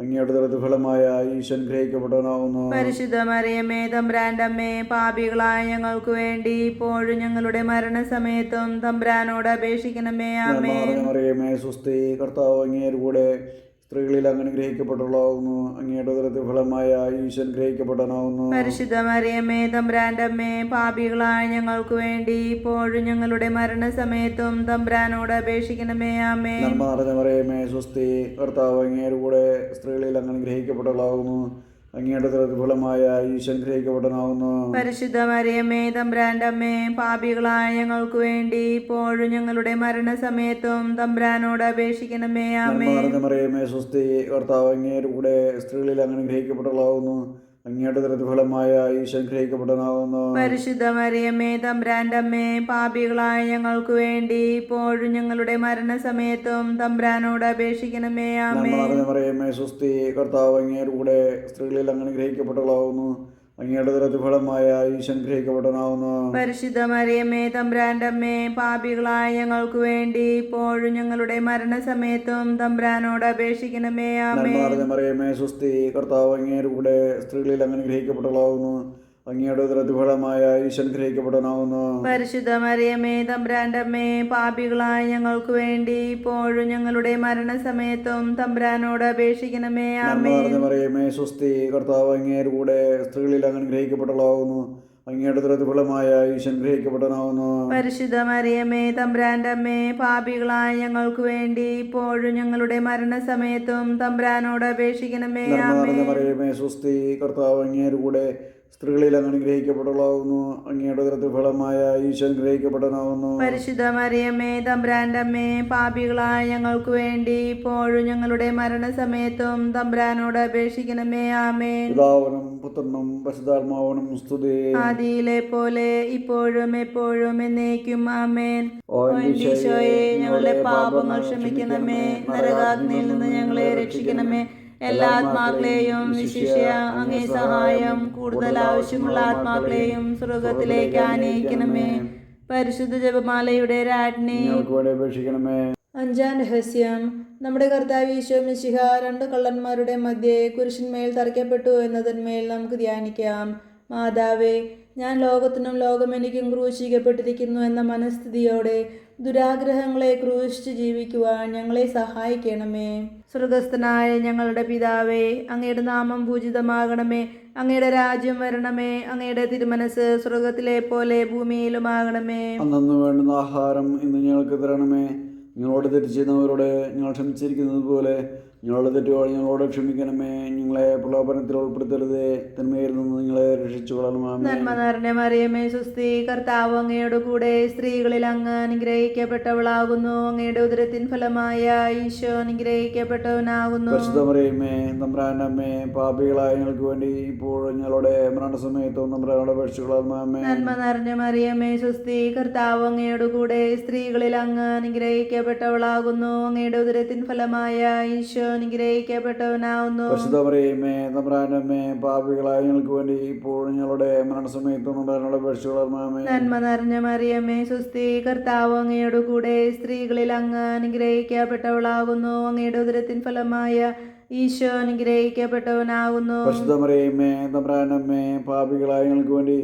അങ്ങയുടെ ഉദരത്തിൻ ഫലമായ ഈശോ അനുഗ്രഹിക്കപ്പെട്ടവനാകുന്നു. പരിശുദ്ധ മറിയമ്മേ, തമ്പുരാന്റെ അമ്മേ, പാപികളായ ഞങ്ങൾക്ക് വേണ്ടി ഇപ്പോഴും ഞങ്ങളുടെ മരണസമയത്തും തമ്പുരാനോട് അപേക്ഷിക്കണമേ. നന്മ ആമേൻ. നിറഞ്ഞ മറിയമേ, സ്വസ്തി. കർത്താവ് അങ്ങയുടെ കൂടെ സ്ത്രീകളിൽ അങ്ങ് അനുഗ്രഹിക്കപ്പെട്ടവളാകുന്നു. അങ്ങയുടെ ഉദരത്തിൻ ഫലമായ ഈശോ അനുഗ്രഹിക്കപ്പെട്ടവനാകുന്നു. പരിശുദ്ധ മറിയമ്മേ, തമ്പുരാന്റെ അമ്മേ, പാപികളായ ഞങ്ങൾക്ക് വേണ്ടി ഇപ്പോഴും ഞങ്ങളുടെ മരണസമയത്തും തമ്പുരാനോട് അപേക്ഷിക്കണമേ. ആമേൻ. നന്മ നിറഞ്ഞ മറിയമേ, സ്വസ്തി. കർത്താവ് അങ്ങയുടെ കൂടെ സ്ത്രീകളിൽ അങ്ങ് അനുഗ്രഹിക്കപ്പെട്ടവളാകുന്നു. അങ്ങയുടെ ഉദരത്തിൻ ഫലമായ ഈശോ അനുഗ്രഹിക്കപ്പെട്ടവനാകുന്നു. പരിശുദ്ധ മറിയമ്മേ, തമ്പുരാന്റെ അമ്മേ, പാപികളായ ഞങ്ങൾക്ക് വേണ്ടി ഇപ്പോഴും ഞങ്ങളുടെ മരണസമയത്തും തമ്പുരാനോട് അപേക്ഷിക്കണമേ. നന്മ ആമേൻ. നിറഞ്ഞ മറിയമേ, സ്വസ്തി. കർത്താവ് അങ്ങയുടെ കൂടെ സ്ത്രീകളിൽ അങ്ങ് അനുഗ്രഹിക്കപ്പെട്ടവളാകുന്നു. അങ്ങയുടെ ഉദരത്തിൻ ഫലമായ ഈശോ അനുഗ്രഹിക്കപ്പെട്ടവനാകുന്നു. പരിശുദ്ധ മറിയമ്മേ, തമ്പുരാന്റെ അമ്മേ, പാപികളായ ഞങ്ങൾക്ക് വേണ്ടി ഇപ്പോഴും ഞങ്ങളുടെ മരണസമയത്തും തമ്പുരാനോട് അപേക്ഷിക്കണമേ. നന്മ ആമേൻ. നിറഞ്ഞ മറിയമേ, സ്വസ്തി. കർത്താവ് അങ്ങയുടെ കൂടെ സ്ത്രീകളിൽ അങ്ങ് അനുഗ്രഹിക്കപ്പെട്ടവളാകുന്നു. അങ്ങയുടെ ഉദരത്തിൻ ഫലമായ ഈശോ അനുഗ്രഹിക്കപ്പെട്ടവനാകുന്നു. പരിശുദ്ധ മറിയമ്മേ, തമ്പുരാന്റെ അമ്മേ, പാപികളായ ഞങ്ങൾക്ക് വേണ്ടി ഇപ്പോഴും ഞങ്ങളുടെ മരണസമയത്തും തമ്പുരാനോട് അപേക്ഷിക്കണമേ. നന്മ ആമേൻ. നിറഞ്ഞ മറിയമേ, സ്വസ്തി. കർത്താവ് അങ്ങയുടെ കൂടെ സ്ത്രീകളിൽ അങ്ങ് അനുഗ്രഹിക്കപ്പെട്ടവളാകുന്നു. അങ്ങയുടെ ഉദരത്തിൻ ഫലമായ ഈശോ അനുഗ്രഹിക്കപ്പെട്ടവനാകുന്നു. പരിശുദ്ധ മറിയമ്മേ, തമ്പുരാന്റെ അമ്മേ, പാപികളായ ഞങ്ങൾക്ക് വേണ്ടി ഇപ്പോഴും ഞങ്ങളുടെ മരണസമയത്തും തമ്പുരാനോട് അപേക്ഷിക്കണമേ. നന്മ ആമേൻ. നിറഞ്ഞ മറിയമേ, സ്വസ്തി. കർത്താവ് അങ്ങയുടെ കൂടെ സ്ത്രീകളിൽ അങ്ങ് അനുഗ്രഹിക്കപ്പെട്ടവളാകുന്നു. അങ്ങയുടെ ഉദരത്തിൻ ഫലമായ ഈശോ അനുഗ്രഹിക്കപ്പെട്ടവനാകുന്നു. പരിശുദ്ധ മറിയമ്മേ, തമ്പുരാന്റെ അമ്മേ, പാപികളായ ഞങ്ങൾക്ക് വേണ്ടി ഇപ്പോഴും ഞങ്ങളുടെ മരണസമയത്തും തമ്പുരാനോട് അപേക്ഷിക്കണമേ. നന്മ ആമേൻ. നിറഞ്ഞ മറിയമേ, സ്വസ്തി. കർത്താവ് അങ്ങയുടെ കൂടെ സ്ത്രീകളിൽ അങ്ങ് അനുഗ്രഹിക്കപ്പെട്ടവളാകുന്നു. അങ്ങയുടെ ഉദരത്തിൻ ഫലമായ ഈശോ അനുഗ്രഹിക്കപ്പെട്ടവനാകുന്നു. പരിശുദ്ധ മറിയമ്മേ, തമ്പുരാന്റെ അമ്മേ, പാപികളായ ഞങ്ങൾക്ക് വേണ്ടി ഇപ്പോഴും ഞങ്ങളുടെ മരണസമയത്തും തമ്പുരാനോട് അപേക്ഷിക്കണമേ. ആമേൻ. പിതാവിനും പുത്രനും പരിശുദ്ധാത്മാവിനും സ്തുതി. ആദിയിലെ പോലെ ഇപ്പോഴും എപ്പോഴും എന്നേക്കും. ആമേൻ. ഓ ഈശോയെ, ഞങ്ങളുടെ പാപങ്ങൾ ക്ഷമിക്കണമേ. നരകാഗ്നിയിൽ നിന്ന് ഞങ്ങളെ രക്ഷിക്കണമേ. എല്ലാ ആത്മാക്കളെയും വിശിഷ്യ അങ്ങേ സഹായം കൂടുതൽ ആവശ്യമുള്ള ആത്മാക്കളെയും സ്വർഗത്തിലേക്ക് ആനയിക്കണമേ. പരിശുദ്ധ ജപമാലയുടെ രാജ്ഞി, ഞങ്ങൾക്ക് വേണ്ടി അപേക്ഷിക്കണമേ. അഞ്ചാം രഹസ്യം. നമ്മുടെ കർത്താവ് ഈശോ മിശിഹ രണ്ട് കള്ളന്മാരുടെ മധ്യേ കുരിശിന്മേൽ തറയ്ക്കപ്പെട്ടു എന്നതിന്മേൽ നമുക്ക് ധ്യാനിക്കാം. മാതാവേ, ഞാൻ ലോകത്തിനും ലോകം എനിക്കും ക്രൂശിക്കപ്പെട്ടിരിക്കുന്നു എന്ന മനസ്ഥിതിയോടെ ദുരാഗ്രഹങ്ങളെ ക്രൂശിച്ച് ജീവിക്കുവാൻ ഞങ്ങളെ സഹായിക്കണമേ. സ്വർഗസ്ഥനായ ഞങ്ങളുടെ പിതാവേ, അങ്ങയുടെ നാമം പൂജിതമാകണമേ. അങ്ങയുടെ രാജ്യം വരണമേ. അങ്ങയുടെ തിരുമനസ് സ്വർഗത്തിലെ പോലെ ഭൂമിയിലുമാകണമേ. അന്നു വേണ്ടുന്ന ആഹാരം ഇന്ന് ഞങ്ങൾക്ക് തരണമേ. ഞങ്ങളോട് തെറ്റ് ചെയ്യുന്നവരോട് ഞങ്ങൾ ക്ഷമിച്ചിരിക്കുന്നത് പോലെ ഞങ്ങളുടെ തെറ്റുകൾ ഞങ്ങളോട് ക്ഷമിക്കണമേ. ഞങ്ങളെ പ്രലോഭനത്തിൽ ഉൾപ്പെടുത്തരുതേ, തിന്മയിൽ നിന്ന് നിങ്ങളെ രക്ഷിച്ചു കൊള്ളണമേ. നന്മ നിറഞ്ഞ മറിയമേ, സുസ്ഥി. കർത്താവ് അങ്ങയുടെ കൂടെ സ്ത്രീകളിൽ അങ്ങ് അനുഗ്രഹിക്കപ്പെട്ടവളാകുന്നു. അങ്ങയുടെ ഉദരത്തിൻ ഫലമായ ഈശോ അനുഗ്രഹിക്കപ്പെട്ടവനാകുന്നു. പരിശുദ്ധ മറിയമേ, തമ്പുരാന്റെ അമ്മേ, പാപികളായ ഞങ്ങൾക്ക് വേണ്ടി ഇപ്പോഴും ഞങ്ങളുടെ മരണസമയത്തും തമ്പുരാനോട് അപേക്ഷിച്ചു കൊള്ളണമേ. നന്മ നിറഞ്ഞ മറിയമേ, സുസ്ഥി. കർത്താവ് അങ്ങയുടെ കൂടെ സ്ത്രീകളിൽ അങ്ങ് അനുഗ്രഹിക്കപ്പെട്ടവളാകുന്നു. അങ്ങയുടെ ഉദരത്തിൻ ഫലമായ ഈശോ അനുഗ്രഹിക്കപ്പെട്ടവനാകുന്നു. പരിശുദ്ധ മറിയമേ, തമ്പുരാന്റെ അമ്മേ, പാപികളായ ഞങ്ങൾക്ക് വേണ്ടി ഇപ്പോഴും ഞങ്ങളുടെ മരണസമയത്തും തമ്പുരാനോട് അപേക്ഷിച്ചു കൊള്ളണമേ. നന്മ നിറഞ്ഞ മറിയമേ, സുസ്ഥി. കർത്താവ് അങ്ങയുടെ കൂടെ സ്ത്രീകളിൽ അങ്ങ് അനുഗ്രഹിക്കപ്പെട്ടവളാകുന്നു. അങ്ങയുടെ ഉദരത്തിൻ ഫലമായ ഈശോ അനുഗ്രഹിക്കപ്പെട്ടവനാകുന്നു. പരിശുദ്ധ മറിയമേ, തമ്പുരാന്റെ അമ്മേ, പാപികളായ ഞങ്ങൾക്ക് വേണ്ടി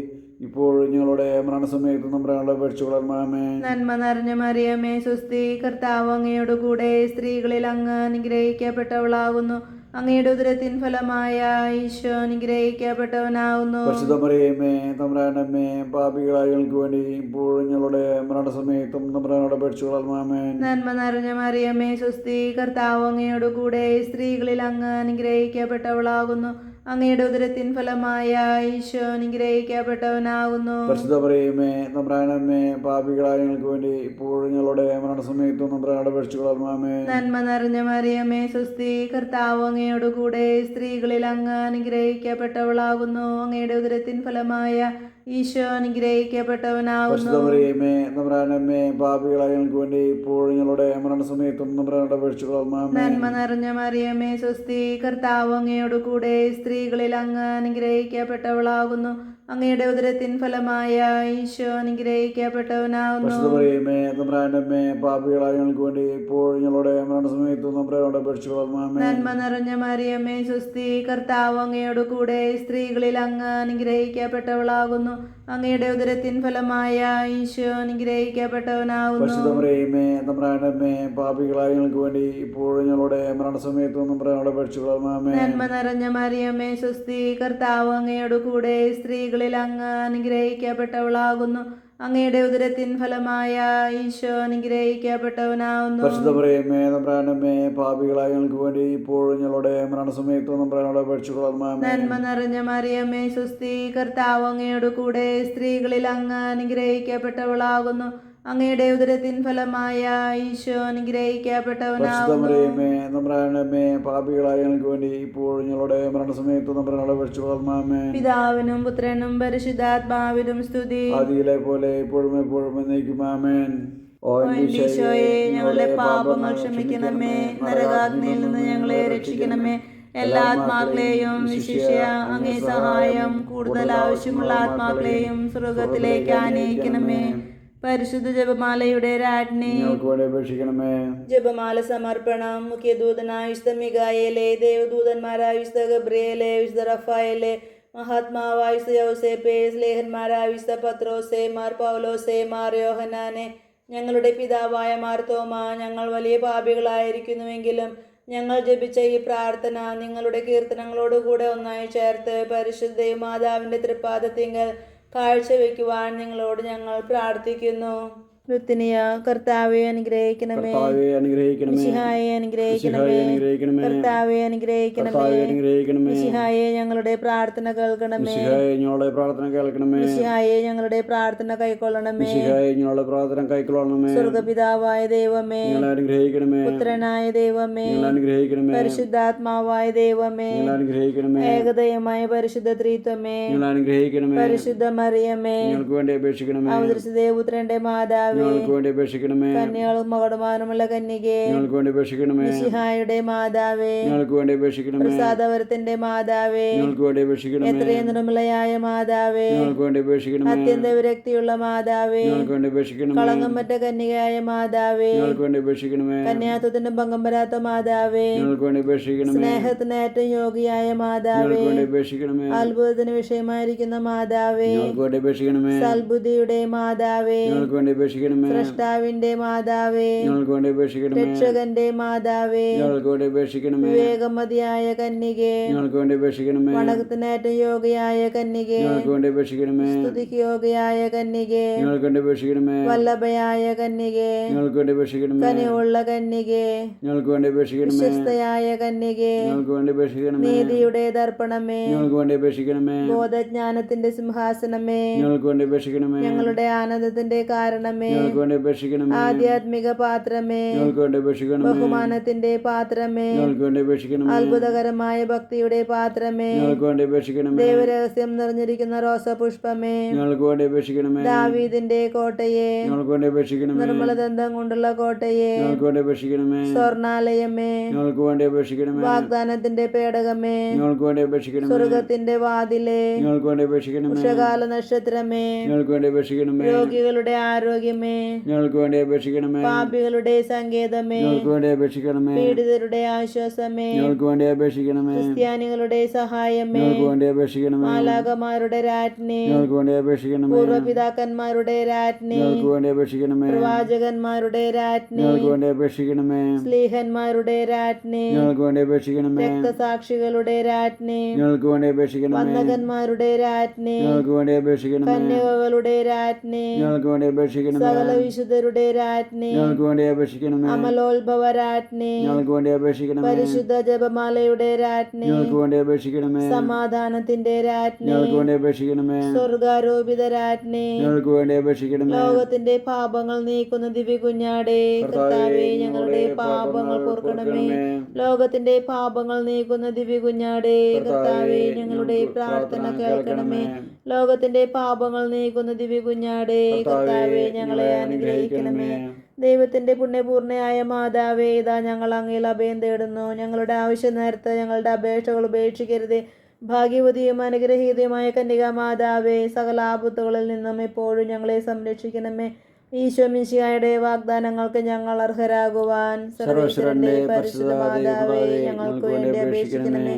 ഇപ്പോഴും ഞങ്ങളുടെ മരണസമയത്ത് നമ്മുടെ അപേക്ഷിച്ചുകൊള്ളണമേ. നന്മ നിറഞ്ഞ മറിയമേ സുസ്തി, കർത്താവ് അങ്ങയോട് കൂടെ സ്ത്രീകളിൽ അങ്ങ് അനുഗ്രഹിക്കപ്പെട്ടവളാകുന്നു. അങ്ങയുടെ ഉദരത്തിൻ ഫലമായ ഈശോ അനുഗ്രഹിക്കപ്പെട്ടവനാകുന്നു. പരിശുദ്ധ മറിയമേ തമ്പുരാന്റെ അമ്മേ, പാപികളായ ഞങ്ങൾക്ക് വേണ്ടി ഇപ്പോഴും ഞങ്ങളുടെ മരണസമയത്തും നമ്മുടെ അപേക്ഷിച്ചുകൊള്ളണമേ. നന്മ നിറഞ്ഞ മറിയമേ സുസ്തി, കർത്താവ് അങ്ങയോട് കൂടെ സ്ത്രീകളിൽ അങ്ങ് അനുഗ്രഹിക്കപ്പെട്ടവളാകുന്നു. അങ്ങയുടെ ഉദരത്തിൻ ഫലമായ ഈശോ അനുഗ്രഹിക്കപ്പെട്ടവനാകുന്നു. പരിശുദ്ധ മറിയമേ തമ്പുരാന്റെ അമ്മേ, പാപികളായ ഞങ്ങൾക്ക് വേണ്ടി ഇപ്പോഴും ഞങ്ങളുടെ മരണസമയത്തും നമ്മുടെ അപേക്ഷിച്ചുകൊള്ളണമേ. നന്മ നിറഞ്ഞ മറിയമേ സുസ്തി, കർത്താവ് അങ്ങയോട് കൂടെ സ്ത്രീകളിൽ അങ്ങ് അനുഗ്രഹിക്കപ്പെട്ടവളാകുന്നു. അങ്ങയുടെ ഉദരത്തിൻ ഫലമായ ഈശോ അനുഗ്രഹിക്കപ്പെട്ടവനാകുന്നു. പരിശുദ്ധ മറിയമേ തമ്പുരാന്റെ അമ്മേ, പാപികളായ ഞങ്ങൾക്ക് വേണ്ടി ഇപ്പോഴും ഞങ്ങളുടെ മരണസമയത്തും നമ്മുടെ അപേക്ഷിച്ചുകൊള്ളണമേ. നന്മ നിറഞ്ഞ മറിയമേ സുസ്തി, കർത്താവ് അങ്ങയോട് കൂടെ സ്ത്രീകളിൽ അങ്ങ് അനുഗ്രഹിക്കപ്പെട്ടവളാകുന്നു. അങ്ങയുടെ ഉദരത്തിൻ ഫലമായ ഈശോ അനുഗ്രഹിക്കപ്പെട്ടവനാകുന്നു. പരിശുദ്ധ മറിയമേ തമ്പുരാന്റെ അമ്മേ, പാപികളായ ഞങ്ങൾക്ക് വേണ്ടി ഇപ്പോഴും ഞങ്ങളുടെ മരണസമയത്തും നമ്മുടെ അപേക്ഷിച്ചുകൊള്ളണമേ. നന്മ നിറഞ്ഞ മറിയമേ സുസ്തി, കർത്താവ് അങ്ങയോട് കൂടെ സ്ത്രീകളിൽ അങ്ങ് അനുഗ്രഹിക്കപ്പെട്ടവളാകുന്നു. അങ്ങയുടെ ഉദരത്തിൻ ഫലമായ ഈശോ അനുഗ്രഹിക്കപ്പെട്ടവനാകുന്നു. പരിശുദ്ധ മറിയമേ തമ്പുരാന്റെ അമ്മേ, പാപികളായ ഞങ്ങൾക്ക് വേണ്ടി ഇപ്പോഴും ഞങ്ങളുടെ മരണസമയത്തും നമ്മുടെ അപേക്ഷിച്ചുകൊള്ളണമേ. നന്മ നിറഞ്ഞ മറിയമേ സുസ്തി, കർത്താവ് അങ്ങയോട് കൂടെ സ്ത്രീകളിൽ അങ്ങ് അനുഗ്രഹിക്കപ്പെട്ടവളാകുന്നു. അങ്ങയുടെ ഉദരത്തിൻ ഫലമായ ഈശോ അനുഗ്രഹിക്കപ്പെട്ടവനാകുന്നു. പരിശുദ്ധ മറിയമേ തമ്പുരാന്റെ അമ്മേ, പാപികളായ ഞങ്ങൾക്ക് വേണ്ടി ഇപ്പോഴും ഞങ്ങളുടെ മരണസമയത്തും നമ്മുടെ അപേക്ഷിച്ചുകൊള്ളണമേ. നന്മ നിറഞ്ഞ മറിയമേ സുസ്തി, കർത്താവ് അങ്ങയോട് കൂടെ സ്ത്രീകളിൽ അങ്ങ് അനുഗ്രഹിക്കപ്പെട്ടവളാകുന്നു. അങ്ങയുടെ ഉദരത്തിൻ ഫലമായ ഈശോ അനുഗ്രഹിക്കപ്പെട്ടവനാകുന്നു. പരിശുദ്ധ മറിയമേ തമ്പുരാന്റെ അമ്മേ, പാപികളായ ഞങ്ങൾക്ക് വേണ്ടി ഇപ്പോഴും ഞങ്ങളുടെ മരണസമയത്തും നമ്മുടെ അപേക്ഷിച്ചുകൊള്ളണമേ. പിതാവിനും പുത്രനും പരിശുദ്ധാത്മാവിനും സ്തുതി. ആദിയിലെ പോലെ ഇപ്പോഴും എപ്പോഴും എന്നേക്കും ആമേൻ. ഓ ഈശോയെ, ഞങ്ങളുടെ പാപങ്ങൾ ക്ഷമിക്കണമേ. നരകാഗ്നിയിൽ നിന്ന് ഞങ്ങളെ രക്ഷിക്കണമേ. എല്ലാ ആത്മാക്കളെയും വിശിഷ്യ അങ്ങേ സഹായം കൂടുതൽ ആവശ്യമുള്ള ആത്മാക്കളെയും സ്വർഗത്തിലേക്ക് ആനയിക്കണമേ. പരിശുദ്ധ ജപമാലയുടെ രാജ്ഞി, ഞങ്ങൾക്ക് വേണ്ടി അപേക്ഷിക്കണമേ. ജപമാല സമർപ്പണം. മുഖ്യദൂതനായ വിശുദ്ധ മിഖായേലേ, ദേവദൂതന്മാരായ വിശുദ്ധ ഗബ്രിയേലേ, വിശുദ്ധ റഫായേലേ, മഹാത്മാവായ വിശുദ്ധ യൗസേപ്പേ, സ്ലേഹന്മാരായ വിശുദ്ധ പത്രോസേ, മാർ പൗലോസേ, മാർ യോഹന്നാനെ, ഞങ്ങളുടെ പിതാവായ മാർ തോമ, ഞങ്ങൾ വലിയ പാപികളായിരിക്കുന്നുവെങ്കിലും ഞങ്ങൾ ജപിച്ച ഈ പ്രാർത്ഥന നിങ്ങളുടെ കീർത്തനങ്ങളോടുകൂടെ ഒന്നായി ചേർത്ത് പരിശുദ്ധ മാതാവിൻ്റെ തൃപ്പാദത്തിങ്കൽ കാഴ്ചവെക്കുവാൻ നിങ്ങളോട് ഞങ്ങൾ പ്രാർത്ഥിക്കുന്നു. ലുത്തിനിയ, കർത്താവെ അനുഗ്രഹിക്കണമേ. കർത്താവേ അനുഗ്രഹിക്കണമേ. മിശിഹായെ അനുഗ്രഹിക്കണമേ. അനുഗ്രഹിക്കണമേ. കർത്താവെ അനുഗ്രഹിക്കണമേ. കർത്താവേ അനുഗ്രഹിക്കണമേ. മിശിഹായെ ഞങ്ങളുടെ പ്രാർത്ഥന കേൾക്കണമേ. മിശിഹായെ ഞങ്ങളുടെ പ്രാർത്ഥന കേൾക്കണമേ. മിശിഹായെ ഞങ്ങളുടെ പ്രാർത്ഥന കൈക്കൊള്ളണമേ. മിശിഹായെ ഞങ്ങളുടെ പ്രാർത്ഥന കൈക്കൊള്ളണമേ. സ്വർഗപിതാവായ ദൈവമേ, ഞങ്ങളെ അനുഗ്രഹിക്കണമേ. പുത്രനായ ദൈവമേ, ഞങ്ങളെ അനുഗ്രഹിക്കണമേ. പരിശുദ്ധാത്മാവായ ദൈവമേ, ഞങ്ങളെ അനുഗ്രഹിക്കണമേ. ഏകദൈവമായ പരിശുദ്ധ ത്രിത്വമേ, ഞങ്ങളെ അനുഗ്രഹിക്കണമേ. പരിശുദ്ധ മറിയമേ, ഞങ്ങൾക്ക് വേണ്ടി അപേക്ഷിക്കണമേ. അവതരിച്ച ദേവപുത്രന്റെ മാതാവേ, ഞങ്ങൾക്ക് വേണ്ടി അപേക്ഷിക്കണമേ. കന്യകളും മകടമാനമുള്ള കന്യകേ, ഞങ്ങൾക്ക് വേണ്ടി അപേക്ഷിക്കണമേ. മിശിഹായുടെ മാതാവേ, ഞങ്ങൾക്ക് വേണ്ടി അപേക്ഷിക്കണമേ. പ്രസാദവരത്തിന്റെ മാതാവേ, ഞങ്ങൾക്ക് വേണ്ടി അപേക്ഷിക്കണമേ. എത്രയും നിർമ്മലയായ മാതാവേ, ഞങ്ങൾക്ക് വേണ്ടി അപേക്ഷിക്കണമേ. അത്യന്ത വിരക്തിയുള്ള മാതാവേ, ഞങ്ങൾക്ക് വേണ്ടി അപേക്ഷിക്കണമേ. കളങ്കം മറ്റ കന്യകയായ മാതാവേ, ഞങ്ങൾക്ക് വേണ്ടി അപേക്ഷിക്കണമേ. കന്യാത്വത്തിന്റെ ഭംഗം വരാത്ത മാതാവേ, ഞങ്ങൾക്ക് വേണ്ടി അപേക്ഷിക്കണമേ. സ്നേഹത്തിന് ഏറ്റവും യോഗ്യയായ മാതാവേ, ഞങ്ങൾക്ക് വേണ്ടി അപേക്ഷിക്കണമേ. അത്ഭുതത്തിന് വിഷയമായിരിക്കുന്ന മാതാവേ, ഞങ്ങൾക്ക് വേണ്ടി അപേക്ഷിക്കണമേ. സൽബുദ്ധിയുടെ മാതാവേ, ഞങ്ങൾക്ക് വേണ്ടി അപേക്ഷിക്കണമേ. സ്രഷ്ടാവിന്റെ മാതാവേ, ഞങ്ങൾക്ക് വേണ്ടി അപേക്ഷിക്കണമേ. രക്ഷകന്റെ മാതാവേ, ഞങ്ങൾക്ക് വേണ്ടി അപേക്ഷിക്കണമേ. വിവേകമതിയായ കന്യകേ, ഞങ്ങൾക്ക് വേണ്ടി അപേക്ഷിക്കണമേ. വണക്കത്തിന് ഏറ്റവും യോഗ്യയായ കന്യകേ, ഞങ്ങൾക്ക് വേണ്ടി അപേക്ഷിക്കണമേ. സ്തുതിക്ക് യോഗ്യയായ കന്യകേ, ഞങ്ങൾക്ക് വേണ്ടി അപേക്ഷിക്കണമേ. വല്ലഭയായ കന്യകേ, ഞങ്ങൾക്ക് വേണ്ടി അപേക്ഷിക്കണമേ. കനിവുള്ള കന്യകേ, ഞങ്ങൾക്ക് വേണ്ടി അപേക്ഷിക്കണമേ. വിശ്വസ്തയായ കന്യകേ, ഞങ്ങൾക്ക് വേണ്ടി അപേക്ഷിക്കണമേ. നീതിയുടെ ദർപ്പണമേ, ഞങ്ങൾക്ക് വേണ്ടി അപേക്ഷിക്കണമേ. ബോധജ്ഞാനത്തിന്റെ സിംഹാസനമേ, ഞങ്ങൾക്ക് വേണ്ടി അപേക്ഷിക്കണമേ. ഞങ്ങളുടെ ആനന്ദത്തിന്റെ കാരണമേ, ഞങ്ങൾക്ക് വേണ്ടി അപേക്ഷിക്കണമേ. ആധ്യാത്മിക പാത്രമേ, ഞങ്ങൾക്ക് വേണ്ടി അപേക്ഷിക്കണമേ. ബഹുമാനത്തിന്റെ പാത്രമേ, ഞങ്ങൾക്ക് വേണ്ടി അപേക്ഷിക്കണമേ. അത്ഭുതകരമായ ഭക്തിയുടെ പാത്രമേ, ഞങ്ങൾക്ക് വേണ്ടി അപേക്ഷിക്കണമേ. ദൈവരഹസ്യം നിറഞ്ഞിരിക്കുന്ന റോസപുഷ്പമേ, ഞങ്ങൾക്ക് വേണ്ടി അപേക്ഷിക്കണമേ. ദാവീദിന്റെ കോട്ടയെ, ഞങ്ങൾക്ക് വേണ്ടി അപേക്ഷിക്കണമേ. നിർമ്മലദന്തം കൊണ്ടുള്ള കോട്ടയെ, ഞങ്ങൾക്ക് വേണ്ടി അപേക്ഷിക്കണമേ. സ്വർണാലയമേ, ഞങ്ങൾക്ക് വേണ്ടി അപേക്ഷിക്കണമേ. വാഗ്ദാനത്തിന്റെ പേടകമേ, ഞങ്ങൾക്ക് വേണ്ടി അപേക്ഷിക്കണമേ. സ്വർഗത്തിന്റെ വാതിലേ, ഞങ്ങൾക്ക് വേണ്ടി അപേക്ഷിക്കണമേ. ഉഷകാല നക്ഷത്രമേ, ഞങ്ങൾക്ക് വേണ്ടി അപേക്ഷിക്കണമേ. രോഗികളുടെ ആരോഗ്യമേ, മറിയമേ ഞങ്ങൾക്ക് വേണ്ടി അപേക്ഷിക്കണമേ. പാപികളുടെ സങ്കേതമേ, ഞങ്ങൾക്ക് വേണ്ടി അപേക്ഷിക്കണമേ. പീഡിതരുടെ ആശ്വാസമേ, ഞങ്ങൾക്ക് വേണ്ടി അപേക്ഷിക്കണമേ. ക്രിസ്ത്യാനികളുടെ സഹായമേ, ഞങ്ങൾക്ക് വേണ്ടി അപേക്ഷിക്കണമേ. മാലാഖമാരുടെ രാജ്ഞി, ഞങ്ങൾക്ക് വേണ്ടി അപേക്ഷിക്കണമേ. പൂർവ്വപിതാക്കന്മാരുടെ രാജ്ഞി, ഞങ്ങൾക്ക് വേണ്ടി അപേക്ഷിക്കണമേ. പ്രവാചകന്മാരുടെ രാജ്ഞി, ഞങ്ങൾക്ക് വേണ്ടി അപേക്ഷിക്കണമേ. സ്ലീഹന്മാരുടെ രാജ്ഞി, ഞങ്ങൾക്ക് വേണ്ടി അപേക്ഷിക്കണമേ. രക്തസാക്ഷികളുടെ രാജ്ഞി, ഞങ്ങൾക്ക് വേണ്ടി അപേക്ഷിക്കണമേ. വന്ദകന്മാരുടെ രാജ്ഞി, ഞങ്ങൾക്ക് വേണ്ടി അപേക്ഷിക്കണമേ. കന്യകകളുടെ രാജ്ഞി, ഞങ്ങൾക്ക് വേണ്ടി അപേക്ഷിക്കണമേ. സകല വിശുദ്ധരുടെ രാജ്ഞി, ഞങ്ങൾക്ക് വേണ്ടി അപേക്ഷിക്കണമേ. അമലോത്ഭവ രാജ്ഞി, ഞങ്ങൾക്ക് വേണ്ടി അപേക്ഷിക്കണമേ. പരിശുദ്ധ ജപമാലയുടെ രാജ്ഞി, ഞങ്ങൾക്ക് വേണ്ടി അപേക്ഷിക്കണമേ. സമാധാനത്തിന്റെ രാജ്ഞി, ഞങ്ങൾക്ക് വേണ്ടി അപേക്ഷിക്കണമേ. സ്വർഗാരോപിത രാജ്ഞി, ഞങ്ങൾക്ക് വേണ്ടി അപേക്ഷിക്കണമേ. ലോകത്തിന്റെ പാപങ്ങൾ നീക്കുന്ന ദിവ്യകുഞ്ഞാടേ, കർത്താവേ ഞങ്ങളുടെ പാപങ്ങൾ പൊറുക്കണമേ. ലോകത്തിന്റെ പാപങ്ങൾ നീക്കുന്ന ദിവ്യകുഞ്ഞാടേ, കർത്താവേ ഞങ്ങളുടെ പ്രാർത്ഥന കേൾക്കണമേ. ലോകത്തിന്റെ പാപങ്ങൾ നീക്കുന്ന ദിവ്യകുഞ്ഞാടേ, കർത്താവേ ഞങ്ങളെ അനുഗ്രഹിക്കണമേ. ദൈവത്തിന്റെ പുണ്യപൂർണ്ണയായ മാതാവേ, ഇതാ ഞങ്ങൾ അങ്ങയിൽ അഭയം തേടുന്നു. ഞങ്ങളുടെ ആവശ്യ നേരത്ത് ഞങ്ങളുടെ അപേക്ഷകൾ ഉപേക്ഷിക്കരുതേ. ഭാഗ്യവതിയും അനുഗ്രഹീതയുമായ കന്യകാ മാതാവേ, സകല ആപത്തുകളിൽ നിന്നും എപ്പോഴും ഞങ്ങളെ സംരക്ഷിക്കണമേ. ഈശോ മിശിഹായുടെ വാഗ്ദാനങ്ങൾക്ക് ഞങ്ങൾ അർഹരാകുവാൻ സർവ്വേശ്വരന്റെ പരിശുദ്ധ മാതാവേ, ഞങ്ങൾക്ക് വേണ്ടി അപേക്ഷിക്കണമേ.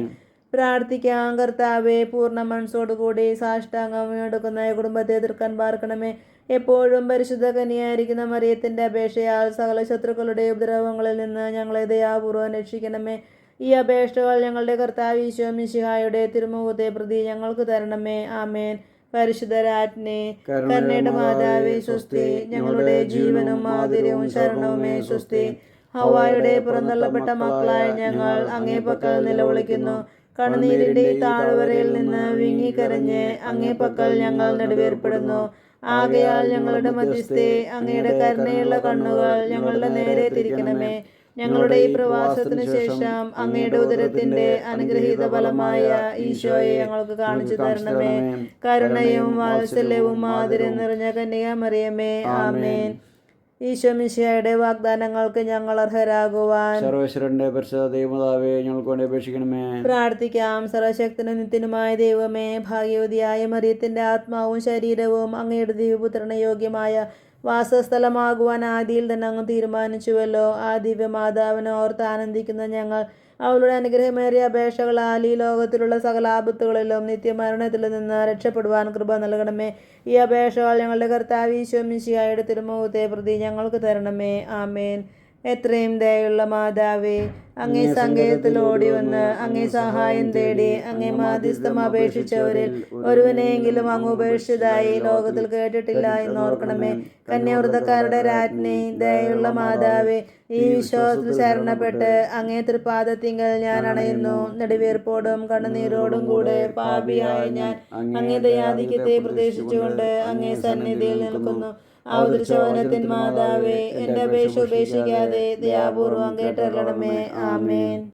പ്രാർത്ഥിക്കാം. കർത്താവേ, പൂർണ്ണ മനസ്സോടുകൂടി സാഷ്ടാംഗം എടുക്കുന്ന കുടുംബത്തെ എതിർക്കാൻ പാർക്കണമേ. എപ്പോഴും പരിശുദ്ധ കന്യയായിരിക്കുന്ന മറിയത്തിന്റെ അപേക്ഷയാൽ സകല ശത്രുക്കളുടെ ഉപദ്രവങ്ങളിൽ നിന്ന് ഞങ്ങളെ ദയാപൂർവ്വം രക്ഷിക്കണമേ. ഈ അപേക്ഷകൾ ഞങ്ങളുടെ കർത്താവ് ഈശോ മിശിഹായുടെ തിരുമുഖത്തെ പ്രതി ഞങ്ങൾക്ക് തരണമേ. ആമേൻ. പരിശുദ്ധ രാജ്ഞി, കരുണയുടെ മാതാവേ സ്വസ്തി. ഞങ്ങളുടെ ജീവനും മാധുര്യവും ശരണവുമേ സ്വസ്തി. ഹവ്വായുടെ പുറന്തള്ളപ്പെട്ട മക്കളായ ഞങ്ങൾ അങ്ങേ പക്കൽ നിലവിളിക്കുന്നു. കണ്ണുനീരിന്റെ താഴ്വരയിൽ നിന്ന് വിങ്ങിക്കരഞ്ഞ് അങ്ങേ പക്കൽ ഞങ്ങൾ നെടുവേർപ്പെടുന്നു. ആകയാൽ ഞങ്ങളുടെ മധ്യസ്ഥേ, അങ്ങയുടെ കരുണയുള്ള കണ്ണുകൾ ഞങ്ങളുടെ നേരെ തിരിക്കണമേ. ഞങ്ങളുടെ ഈ പ്രവാസത്തിന് ശേഷം അങ്ങയുടെ ഉദരത്തിന്റെ അനുഗ്രഹീത ഫലമായ ഈശോയെ ഞങ്ങൾക്ക് കാണിച്ചു തരണമേ. കരുണയും വാത്സല്യവും മാധുര്യം നിറഞ്ഞ കന്യകാമറിയമേ, ആമേൻ. ഈശോ മിശിഹായുടെ വാഗ്ദാനങ്ങൾക്ക് ഞങ്ങൾ അർഹരാകുവാൻ സർവ്വേശ്വരന്റെ പരിശുദ്ധ ദൈവമാതാവേ, ഞങ്ങൾക്ക് വേണ്ടി അപേക്ഷിക്കണമേ. പ്രാർത്ഥിക്കാം. സർവശക്തനും നിത്യനുമായ ദൈവമേ, ഭാഗ്യവതിയായ മറിയത്തിന്റെ ആത്മാവും ശരീരവും അങ്ങയുടെ ദിവ്യപുത്രന് യോഗ്യമായ വാസസ്ഥലമാകുവാൻ ആദിയിൽ തന്നെ അങ്ങ് തീരുമാനിച്ചുവല്ലോ. ആ ദിവ്യമാതാവിനെ ഓർത്ത് ആനന്ദിക്കുന്ന ഞങ്ങൾ അവളുടെ അനുഗ്രഹമേറിയ അപേക്ഷകളാൽ ഈ ലോകത്തിലുള്ള സകല ആപത്തുകളിലും നിത്യമരണത്തിൽ നിന്ന് രക്ഷപ്പെടുവാൻ കൃപ നൽകണമേ. ഈ അപേക്ഷകൾ ഞങ്ങളുടെ കർത്താവ് ഈശോ മിശിഹായുടെ തിരുമുഖത്തെ പ്രതി ഞങ്ങൾക്ക് തരണമേ. ആമേൻ. എത്രയും ദയുള്ള മാതാവേ, അങ്ങേ സങ്കേതത്തിൽ ഓടി വന്ന് അങ്ങേ സഹായം തേടി അങ്ങേ മാധ്യസ്ഥം അപേക്ഷിച്ചവരിൽ ഒരുവനെയെങ്കിലും അങ്ങ് ഉപേക്ഷിച്ചതായി ലോകത്തിൽ കേട്ടിട്ടില്ല എന്നോർക്കണമേ. കന്യാവ്രതക്കാരുടെ രാജ്ഞി, ദയുള്ള മാതാവേ, ഈ വിശ്വാസത്തിൽ ശരണപ്പെട്ട് അങ്ങേ തൃപാദത്തിങ്കൽ ഞാൻ അണയുന്നു. നെടുവീർപ്പോടും കണ്ണുനീരോടും കൂടെ പാപിയായ ഞാൻ അങ്ങേ ദയാധിക്യത്തെ പ്രതീക്ഷിച്ചുകൊണ്ട് അങ്ങേ സന്നിധിയിൽ നിൽക്കുന്നു. ഔദൃശവനത്തിൻ മാതാവേ, എന്റെ അപേക്ഷ ഉപേക്ഷിക്കാതെ ദയാപൂർവം കേട്ടറിയണമേ. ആമേൻ.